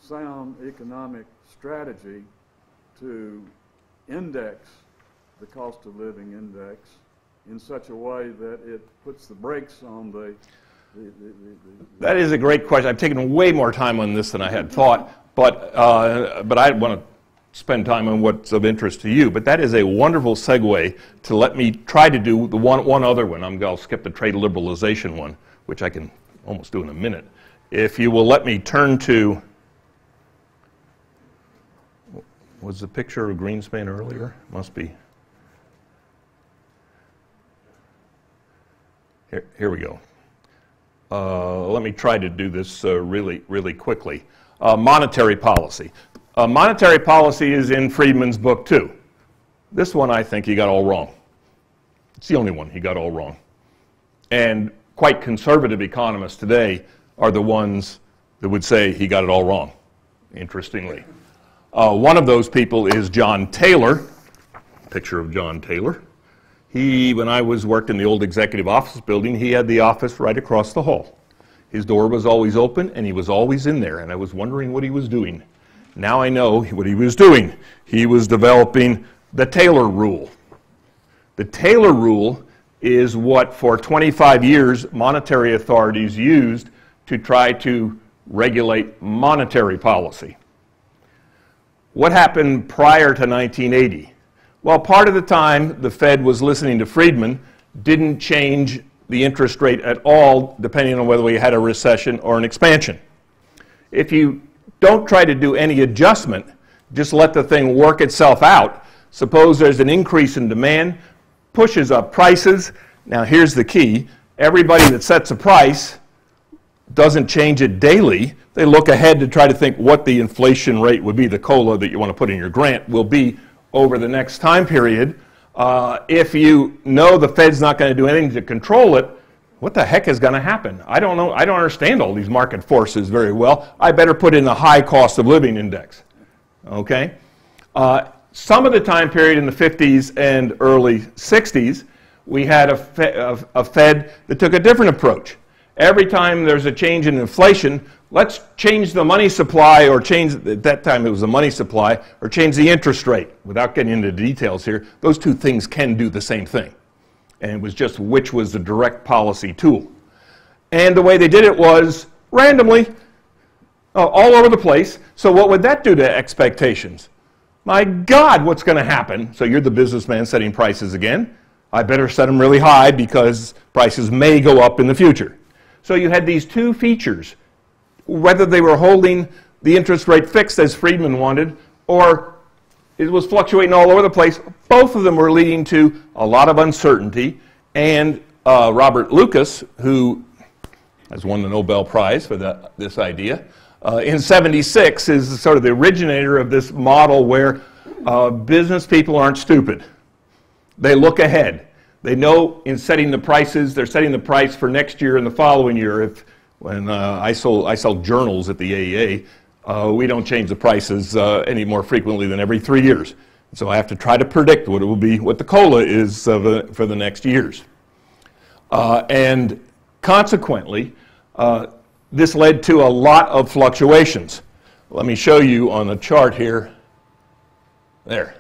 sound economic strategy to index the cost of living index in such a way that it puts the brakes on the That is a great question. I've taken way more time on this than I had thought, but I want to spend time on what's of interest to you. But that is a wonderful segue to let me try to do the one other one. I'll skip the trade liberalization one, which I can almost do in a minute. If you will let me turn to, was the picture of Greenspan earlier? Must be. Here we go. Let me try to do this really quickly. Monetary policy. Monetary policy is in Friedman's book too. This one I think he got all wrong. It's the only one he got all wrong. And quite conservative economists today are the ones that would say he got it all wrong, interestingly. One of those people is John Taylor. Picture of John Taylor. When I worked in the old executive office building, he had the office right across the hall. His door was always open, and he was always in there, and I was wondering what he was doing. Now I know what he was doing. He was developing the Taylor Rule. The Taylor Rule is what, for 25 years, monetary authorities used to try to regulate monetary policy. What happened prior to 1980? Well, part of the time the Fed was listening to Friedman, didn't change the interest rate at all, depending on whether we had a recession or an expansion. If you don't try to do any adjustment, just let the thing work itself out. Suppose there's an increase in demand, pushes up prices. Now here's the key. Everybody that sets a price doesn't change it daily. They look ahead to try to think what the inflation rate would be, the COLA that you want to put in your grant, will be over the next time period. If you know the Fed's not going to do anything to control it, what the heck is going to happen? I don't know. I don't understand all these market forces very well. I better put in a high cost of living index. Okay? Some of the time period in the 50s and early 60s, we had a Fed that took a different approach. Every time there's a change in inflation, let's change the money supply, or change, at that time it was the money supply, or change the interest rate. Without getting into details here, those two things can do the same thing. And it was just which was the direct policy tool. And the way they did it was randomly, all over the place. So what would that do to expectations? My God, what's going to happen? So you're the businessman setting prices again. I better set them really high because prices may go up in the future. So you had these two features, whether they were holding the interest rate fixed as Friedman wanted, or it was fluctuating all over the place. Both of them were leading to a lot of uncertainty. And Robert Lucas, who has won the Nobel Prize for this idea, in '76 is sort of the originator of this model where business people aren't stupid. They look ahead. They know in setting the prices, they're setting the price for next year and the following year. When I sell journals at the AEA, we don't change the prices any more frequently than every 3 years. So I have to try to predict what it will be, what the COLA is for the next years. And consequently, this led to a lot of fluctuations. Let me show you on the chart here. There.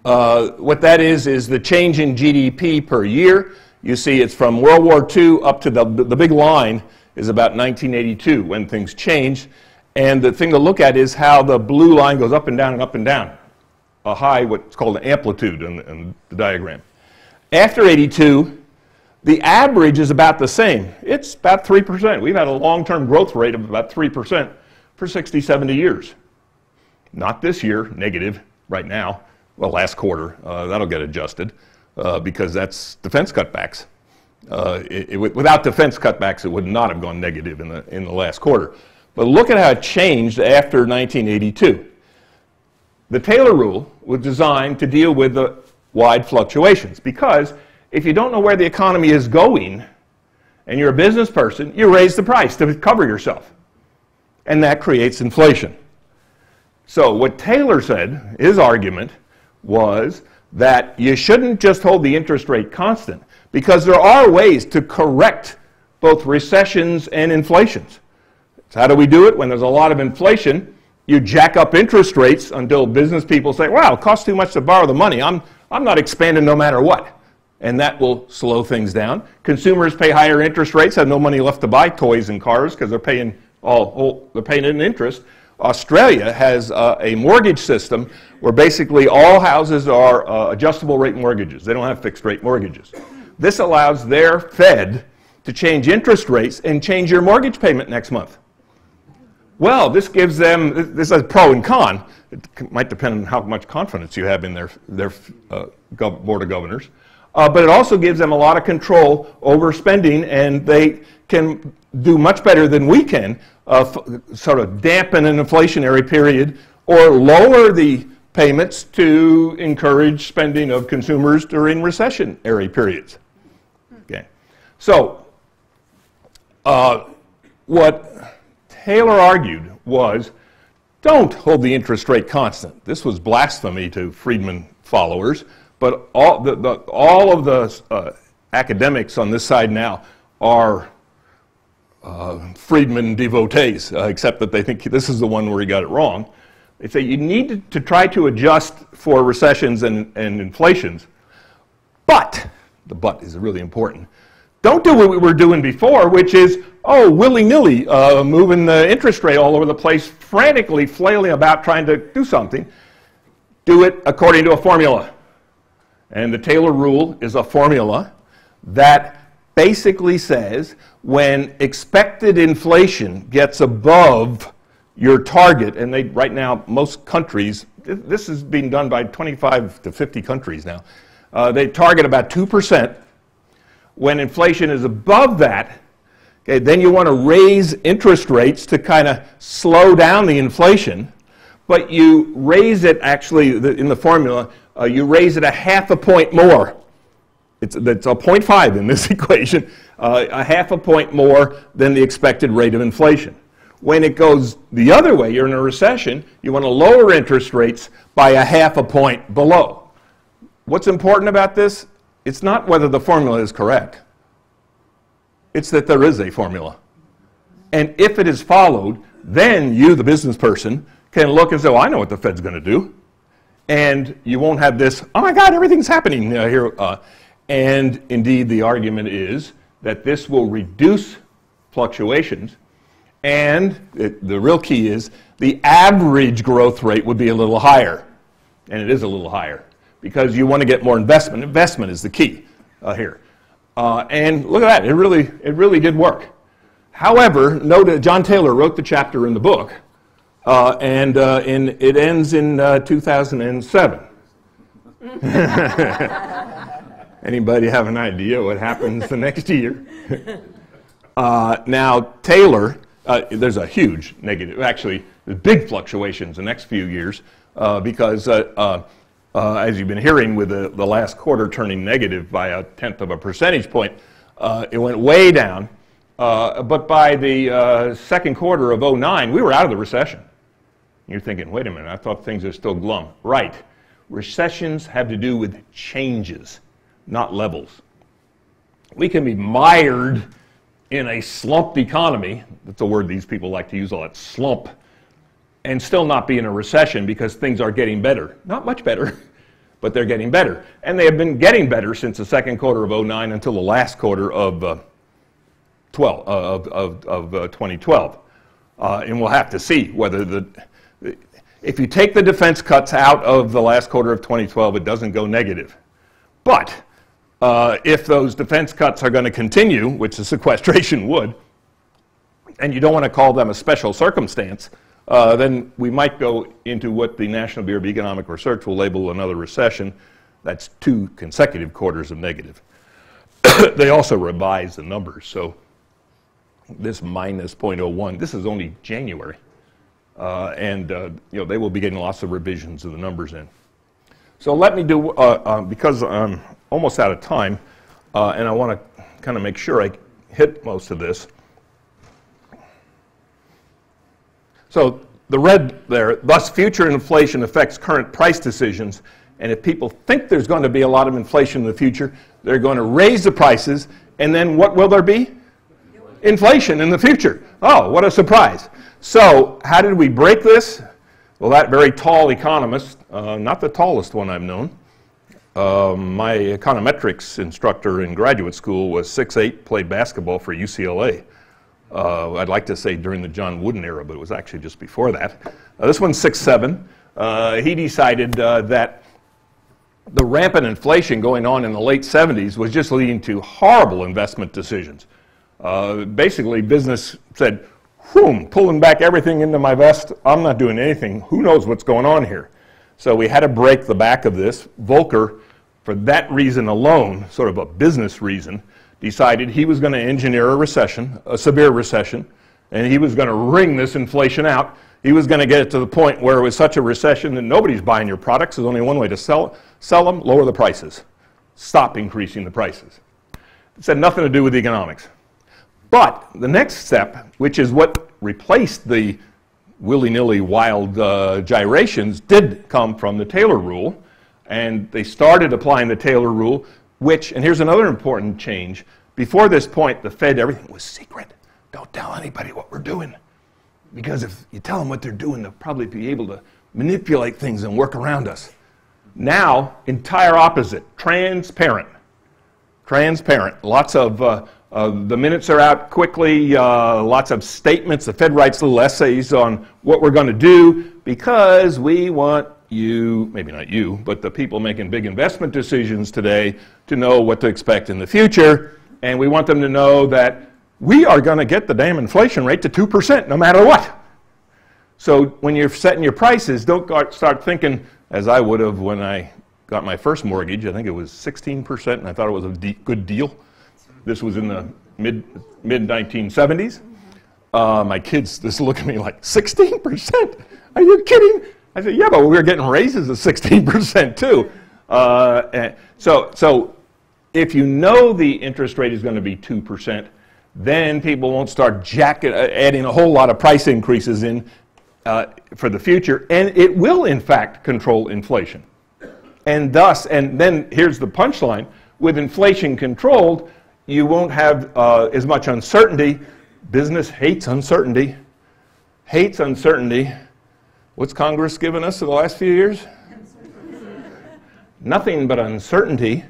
What that is the change in GDP per year. You see it's from World War II up to the big line is about 1982 when things changed. And the thing to look at is how the blue line goes up and down and up and down. A high, what's called an amplitude in the diagram. After 82, the average is about the same. It's about 3%. We've had a long-term growth rate of about 3% for 60, 70 years. Not this year, negative right now. Well, last quarter, that'll get adjusted because that's defense cutbacks. Without defense cutbacks, it would not have gone negative in the last quarter. But look at how it changed after 1982. The Taylor Rule was designed to deal with the wide fluctuations because if you don't know where the economy is going and you're a business person, you raise the price to cover yourself. And that creates inflation. So what Taylor said, his argument, was that you shouldn't just hold the interest rate constant because there are ways to correct both recessions and inflations. So how do we do it? When there's a lot of inflation, you jack up interest rates until business people say, wow, it costs too much to borrow the money. I'm not expanding no matter what. And that will slow things down. Consumers pay higher interest rates, have no money left to buy toys and cars because they're paying it in interest. Australia has a mortgage system where basically all houses are adjustable rate mortgages. They don't have fixed rate mortgages. This allows their Fed to change interest rates and change your mortgage payment next month. Well, this gives them, this is pro and con. It might depend on how much confidence you have in their Board of Governors. but it also gives them a lot of control over spending, and they can do much better than we can sort of dampen an inflationary period or lower the payments to encourage spending of consumers during recessionary periods. Okay. So what Taylor argued was, don't hold the interest rate constant. This was blasphemy to Friedman followers, but all of the academics on this side now are Friedman devotees, except that they think this is the one where he got it wrong. They say you need to try to adjust for recessions and inflations, but, the but is really important, don't do what we were doing before, which is, willy-nilly, moving the interest rate all over the place, frantically flailing about trying to do something. Do it according to a formula. And the Taylor rule is a formula that basically says when expected inflation gets above your target, and right now most countries, this is being done by 25 to 50 countries now, they target about 2%. When inflation is above that, okay, then you want to raise interest rates to kind of slow down the inflation, but you raise it actually, in the formula, you raise it a half a point more. It's a 0.5 in this equation, a half a point more than the expected rate of inflation. When it goes the other way, you're in a recession, you want to lower interest rates by a half a point below. What's important about this? It's not whether the formula is correct. It's that there is a formula. And if it is followed, then you, the business person, can look and say, I know what the Fed's going to do. And you won't have this, oh my God, everything's happening here. And indeed, the argument is that this will reduce fluctuations. And the real key is the average growth rate would be a little higher. And it is a little higher because you want to get more investment. Investment is the key here. And look at that, it really did work. However, note that John Taylor wrote the chapter in the book, and it ends in 2007. Anybody have an idea what happens the next year? Now, Taylor, there's a huge negative, actually, there's big fluctuations the next few years because as you've been hearing with the last quarter turning negative by 1/10 of a percentage point, it went way down. But by the second quarter of 2009, we were out of the recession. You're thinking, wait a minute, I thought things are still glum. Right. Recessions have to do with changes, not levels. We can be mired in a slumped economy, that's a word these people like to use a lot, slump, and still not be in a recession because things are getting better. Not much better, but they're getting better. And they have been getting better since the second quarter of 2009 until the last quarter of 2012. And we'll have to see whether if you take the defense cuts out of the last quarter of 2012, it doesn't go negative. But if those defense cuts are going to continue, which the sequestration would, and you don't want to call them a special circumstance, then we might go into what the National Bureau of Economic Research will label another recession. That's 2 consecutive quarters of negative. They also revise the numbers, so this minus 0.01, this is only January. They will be getting lots of revisions of the numbers in. So let me do, because I'm almost out of time, and I want to kind of make sure I hit most of this. So the red there, thus future inflation affects current price decisions, and if people think there's going to be a lot of inflation in the future, they're going to raise the prices, and then what will there be? Inflation in the future. Oh, what a surprise. So how did we break this? Well, that very tall economist, not the tallest one I've known, my econometrics instructor in graduate school was 6'8", played basketball for UCLA. I'd like to say during the John Wooden era, but it was actually just before that. This one's 6'7". He decided that the rampant inflation going on in the late 70s was just leading to horrible investment decisions. Basically, business said, pulling back everything into my vest, I'm not doing anything. Who knows what's going on here? So we had to break the back of this. Volcker for that reason alone, sort of a business reason, decided he was going to engineer a recession, a severe recession, and he was going to wring this inflation out. He was going to get it to the point where it was such a recession that nobody's buying your products. There's only one way to sell them, lower the prices. Stop increasing the prices. It had nothing to do with economics. But the next step, which is what replaced the willy-nilly wild gyrations, did come from the Taylor rule. And they started applying the Taylor rule, which, and here's another important change. Before this point, the Fed, everything was secret. Don't tell anybody what we're doing. Because if you tell them what they're doing, they'll probably be able to manipulate things and work around us. Now, entire opposite, transparent. Transparent. Lots of, the minutes are out quickly, lots of statements. The Fed writes little essays on what we're going to do because we want you, maybe not you, but the people making big investment decisions today to know what to expect in the future. And we want them to know that we are going to get the damn inflation rate to 2% no matter what. So when you're setting your prices, don't start thinking, as I would have when I got my first mortgage, I think it was 16%, and I thought it was a good deal. This was in the mid-1970s. My kids just look at me like, 16%? Are you kidding? I said, yeah, but we were getting raises of 16% too. So if you know the interest rate is going to be 2%, then people won't start adding a whole lot of price increases in for the future, and it will in fact control inflation. And thus, and then here's the punchline, with inflation controlled, you won't have as much uncertainty. Business hates uncertainty. Hates uncertainty. What's Congress given us in the last few years? Nothing but uncertainty.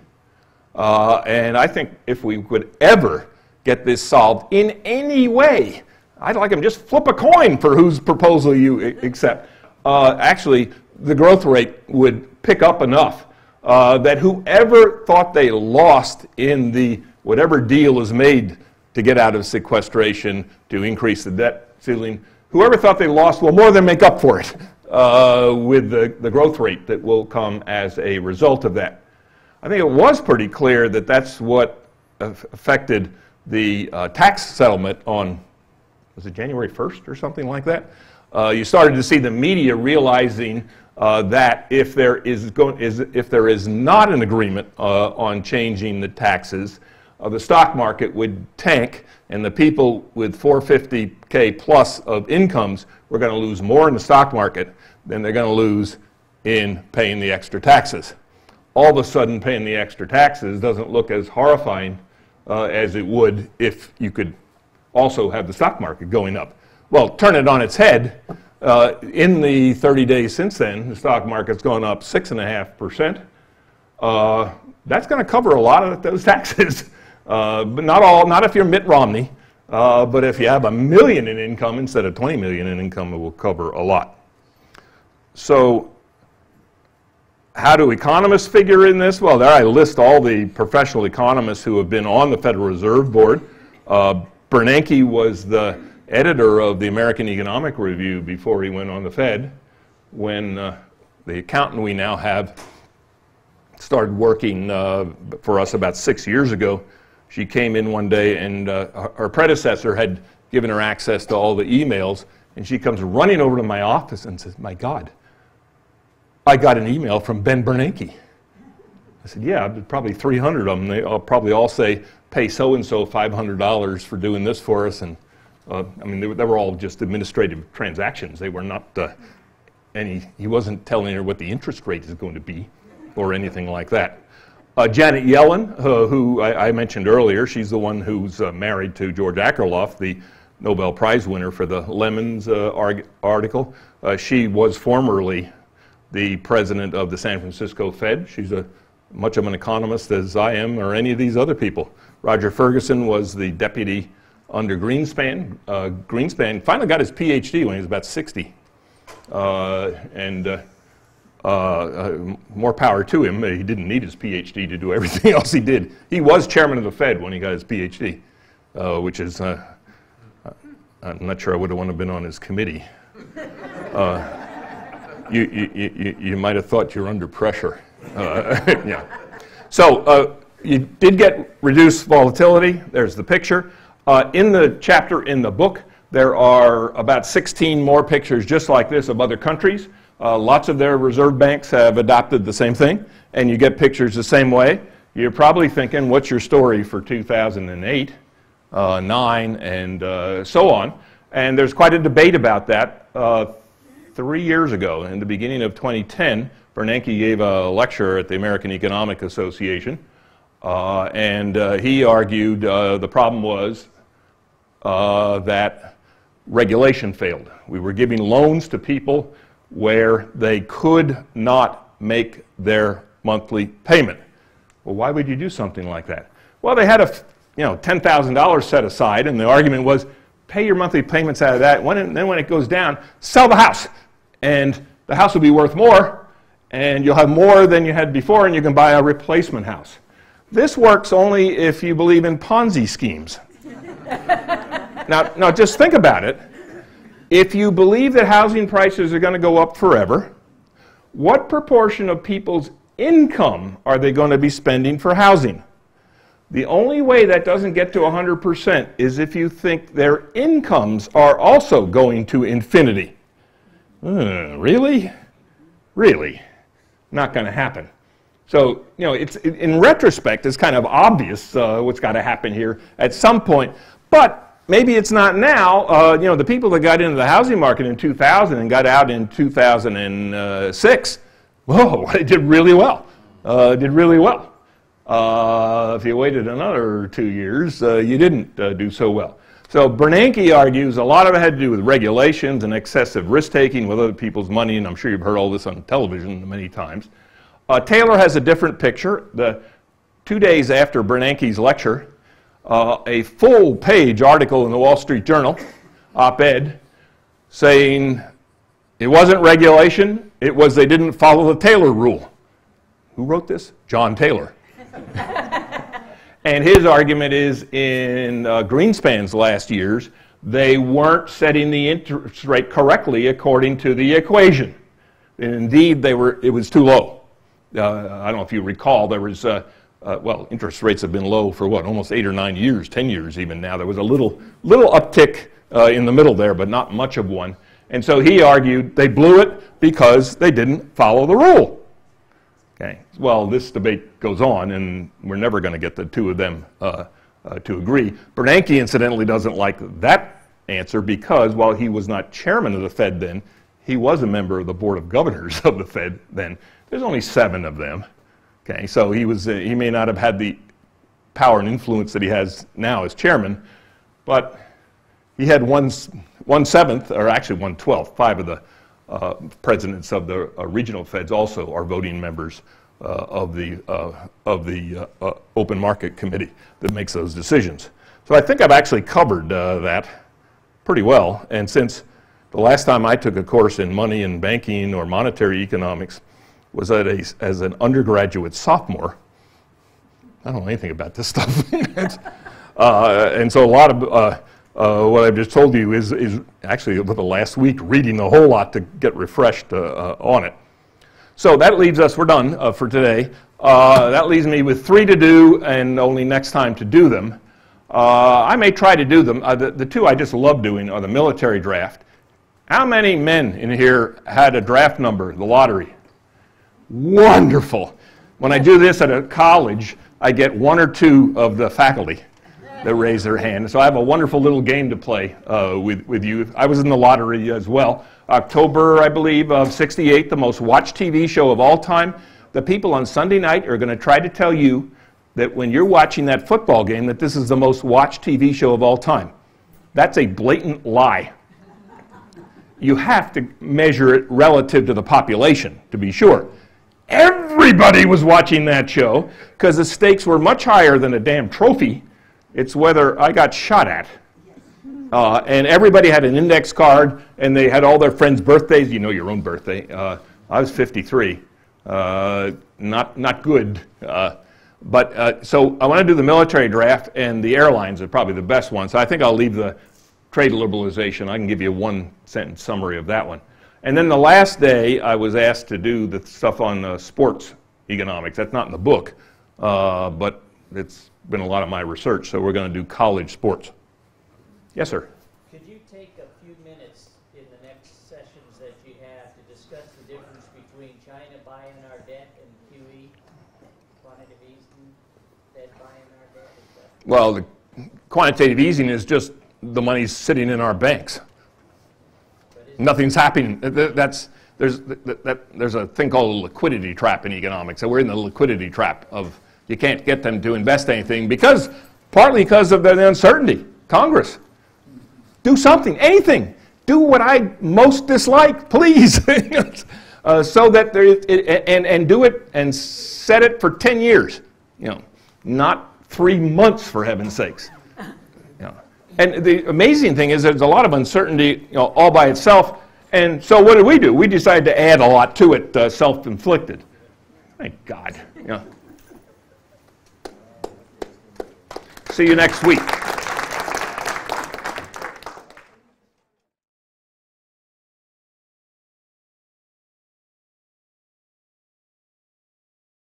And I think if we could ever get this solved in any way, I'd like them just flip a coin for whose proposal you accept. Actually, the growth rate would pick up enough that whoever thought they lost in the whatever deal is made to get out of sequestration to increase the debt ceiling, whoever thought they lost will more than make up for it with the growth rate that will come as a result of that. I think it was pretty clear that that's what affected the tax settlement on, was it January 1st or something like that? You started to see the media realizing that if there is not an agreement on changing the taxes, the stock market would tank, and the people with 450K plus of incomes were going to lose more in the stock market than they're going to lose in paying the extra taxes. All of a sudden, paying the extra taxes doesn't look as horrifying as it would if you could also have the stock market going up. Well, turn it on its head. In the 30 days since then, the stock market's gone up 6.5%. That's going to cover a lot of those taxes. But not all, not if you're Mitt Romney, but if you have $1 million in income instead of $20 million in income, it will cover a lot. So how do economists figure in this? Well, there I list all the professional economists who have been on the Federal Reserve Board. Bernanke was the editor of the American Economic Review before he went on the Fed. When the accountant we now have started working for us about 6 years ago, she came in one day and her predecessor had given her access to all the emails, and she comes running over to my office and says, "My God, I got an email from Ben Bernanke." I said, "Yeah, probably 300 of them. They probably all say, pay so-and-so $500 for doing this for us." And I mean, they were all just administrative transactions. They were not he wasn't telling her what the interest rate is going to be or anything like that. Janet Yellen, who I mentioned earlier, she's the one who's married to George Akerlof, the Nobel Prize winner for the Lemons article. She was formerly the president of the San Francisco Fed. She's much of an economist as I am or any of these other people. Roger Ferguson was the deputy under Greenspan. Greenspan finally got his PhD when he was about 60. More power to him. He didn't need his PhD to do everything else he did. He was chairman of the Fed when he got his PhD, which is, I'm not sure I would have wanted to been on his committee. You might have thought you're under pressure. Yeah. So you did get reduced volatility. There's the picture. In the chapter in the book, there are about 16 more pictures just like this of other countries. Lots of their reserve banks have adopted the same thing, and you get pictures the same way. You're probably thinking, what's your story for 2008, 9, and so on? And there's quite a debate about that. 3 years ago, in the beginning of 2010, Bernanke gave a lecture at the American Economic Association, and he argued the problem was that regulation failed. We were giving loans to people where they could not make their monthly payment. Well, why would you do something like that? Well, they had a $10,000 set aside, and the argument was, pay your monthly payments out of that, and then when it goes down, sell the house. And the house will be worth more, and you'll have more than you had before, and you can buy a replacement house. This works only if you believe in Ponzi schemes. Now, just think about it. If you believe that housing prices are going to go up forever, what proportion of people's income are they going to be spending for housing? The only way that doesn't get to 100% is if you think their incomes are also going to infinity. Really? Really? Not going to happen. So, in retrospect, it's kind of obvious what's got to happen here at some point. But maybe it's not now. The people that got into the housing market in 2000 and got out in 2006, whoa, they did really well. If you waited another 2 years, you didn't do so well. So Bernanke argues a lot of it had to do with regulations and excessive risk-taking with other people's money, and I'm sure you've heard all this on television many times. Taylor has a different picture. 2 days after Bernanke's lecture, a full-page article in the Wall Street Journal, op-ed, saying it wasn't regulation, it was they didn't follow the Taylor rule. Who wrote this? John Taylor. And his argument is in Greenspan's last years, they weren't setting the interest rate correctly according to the equation. And indeed, it was too low. I don't know if you recall, there was, interest rates have been low for what, almost 8 or 9 years, 10 years even now. There was a little uptick in the middle there, but not much of one. And so he argued they blew it because they didn't follow the rule. Okay. Well, this debate goes on, and we're never going to get the two of them to agree. Bernanke, incidentally, doesn't like that answer because while he was not chairman of the Fed then, he was a member of the Board of Governors of the Fed then. There's only 7 of them. Okay, so he may not have had the power and influence that he has now as chairman, but he had 1/7, or actually 1/12. 5 of the presidents of the regional Feds also are voting members of the Open Market Committee that makes those decisions. So I think I've actually covered that pretty well. And since the last time I took a course in money and banking or monetary economics was as an undergraduate sophomore, I don't know anything about this stuff. And so a lot of what I've just told you is actually over the last week reading a whole lot to get refreshed on it. So that leaves us, we're done for today. That leaves me with 3 to do and only next time to do them. I may try to do them. The 2 I just love doing are the military draft. How many men in here had a draft number, the lottery? Wonderful. When I do this at a college, I get 1 or 2 of the faculty that raise their hand. So I have a wonderful little game to play with you. I was in the lottery as well. October, I believe, of '68, the most watched TV show of all time. The people on Sunday night are going to try to tell you that when you're watching that football game that this is the most watched TV show of all time. That's a blatant lie. You have to measure it relative to the population, to be sure. Everybody was watching that show because the stakes were much higher than a damn trophy. It's whether I got shot at. And everybody had an index card, and they had all their friends' birthdays. You know your own birthday. I was 53. Not good. So I want to do the military draft, and the airlines are probably the best one. So I think I'll leave the trade liberalization. I can give you a 1-sentence summary of that one. And then the last day, I was asked to do the stuff on sports economics. That's not in the book. but it's been a lot of my research, so we're going to do college sports. Yes, sir? Could you take a few minutes in the next sessions that you have to discuss the difference between China buying our debt and QE, quantitative easing, debt buying our debt? Well, the quantitative easing is just the money's sitting in our banks. Nothing's happening. There's a thing called a liquidity trap in economics. So we're in the liquidity trap of you can't get them to invest anything partly because of the uncertainty. Congress, do something, anything. Do what I most dislike, please. So that and do it and set it for 10 years. Not 3 months, for heaven's sakes. And the amazing thing is there's a lot of uncertainty, all by itself. And so what do? We decided to add a lot to it, self-inflicted. Thank God. See you next week.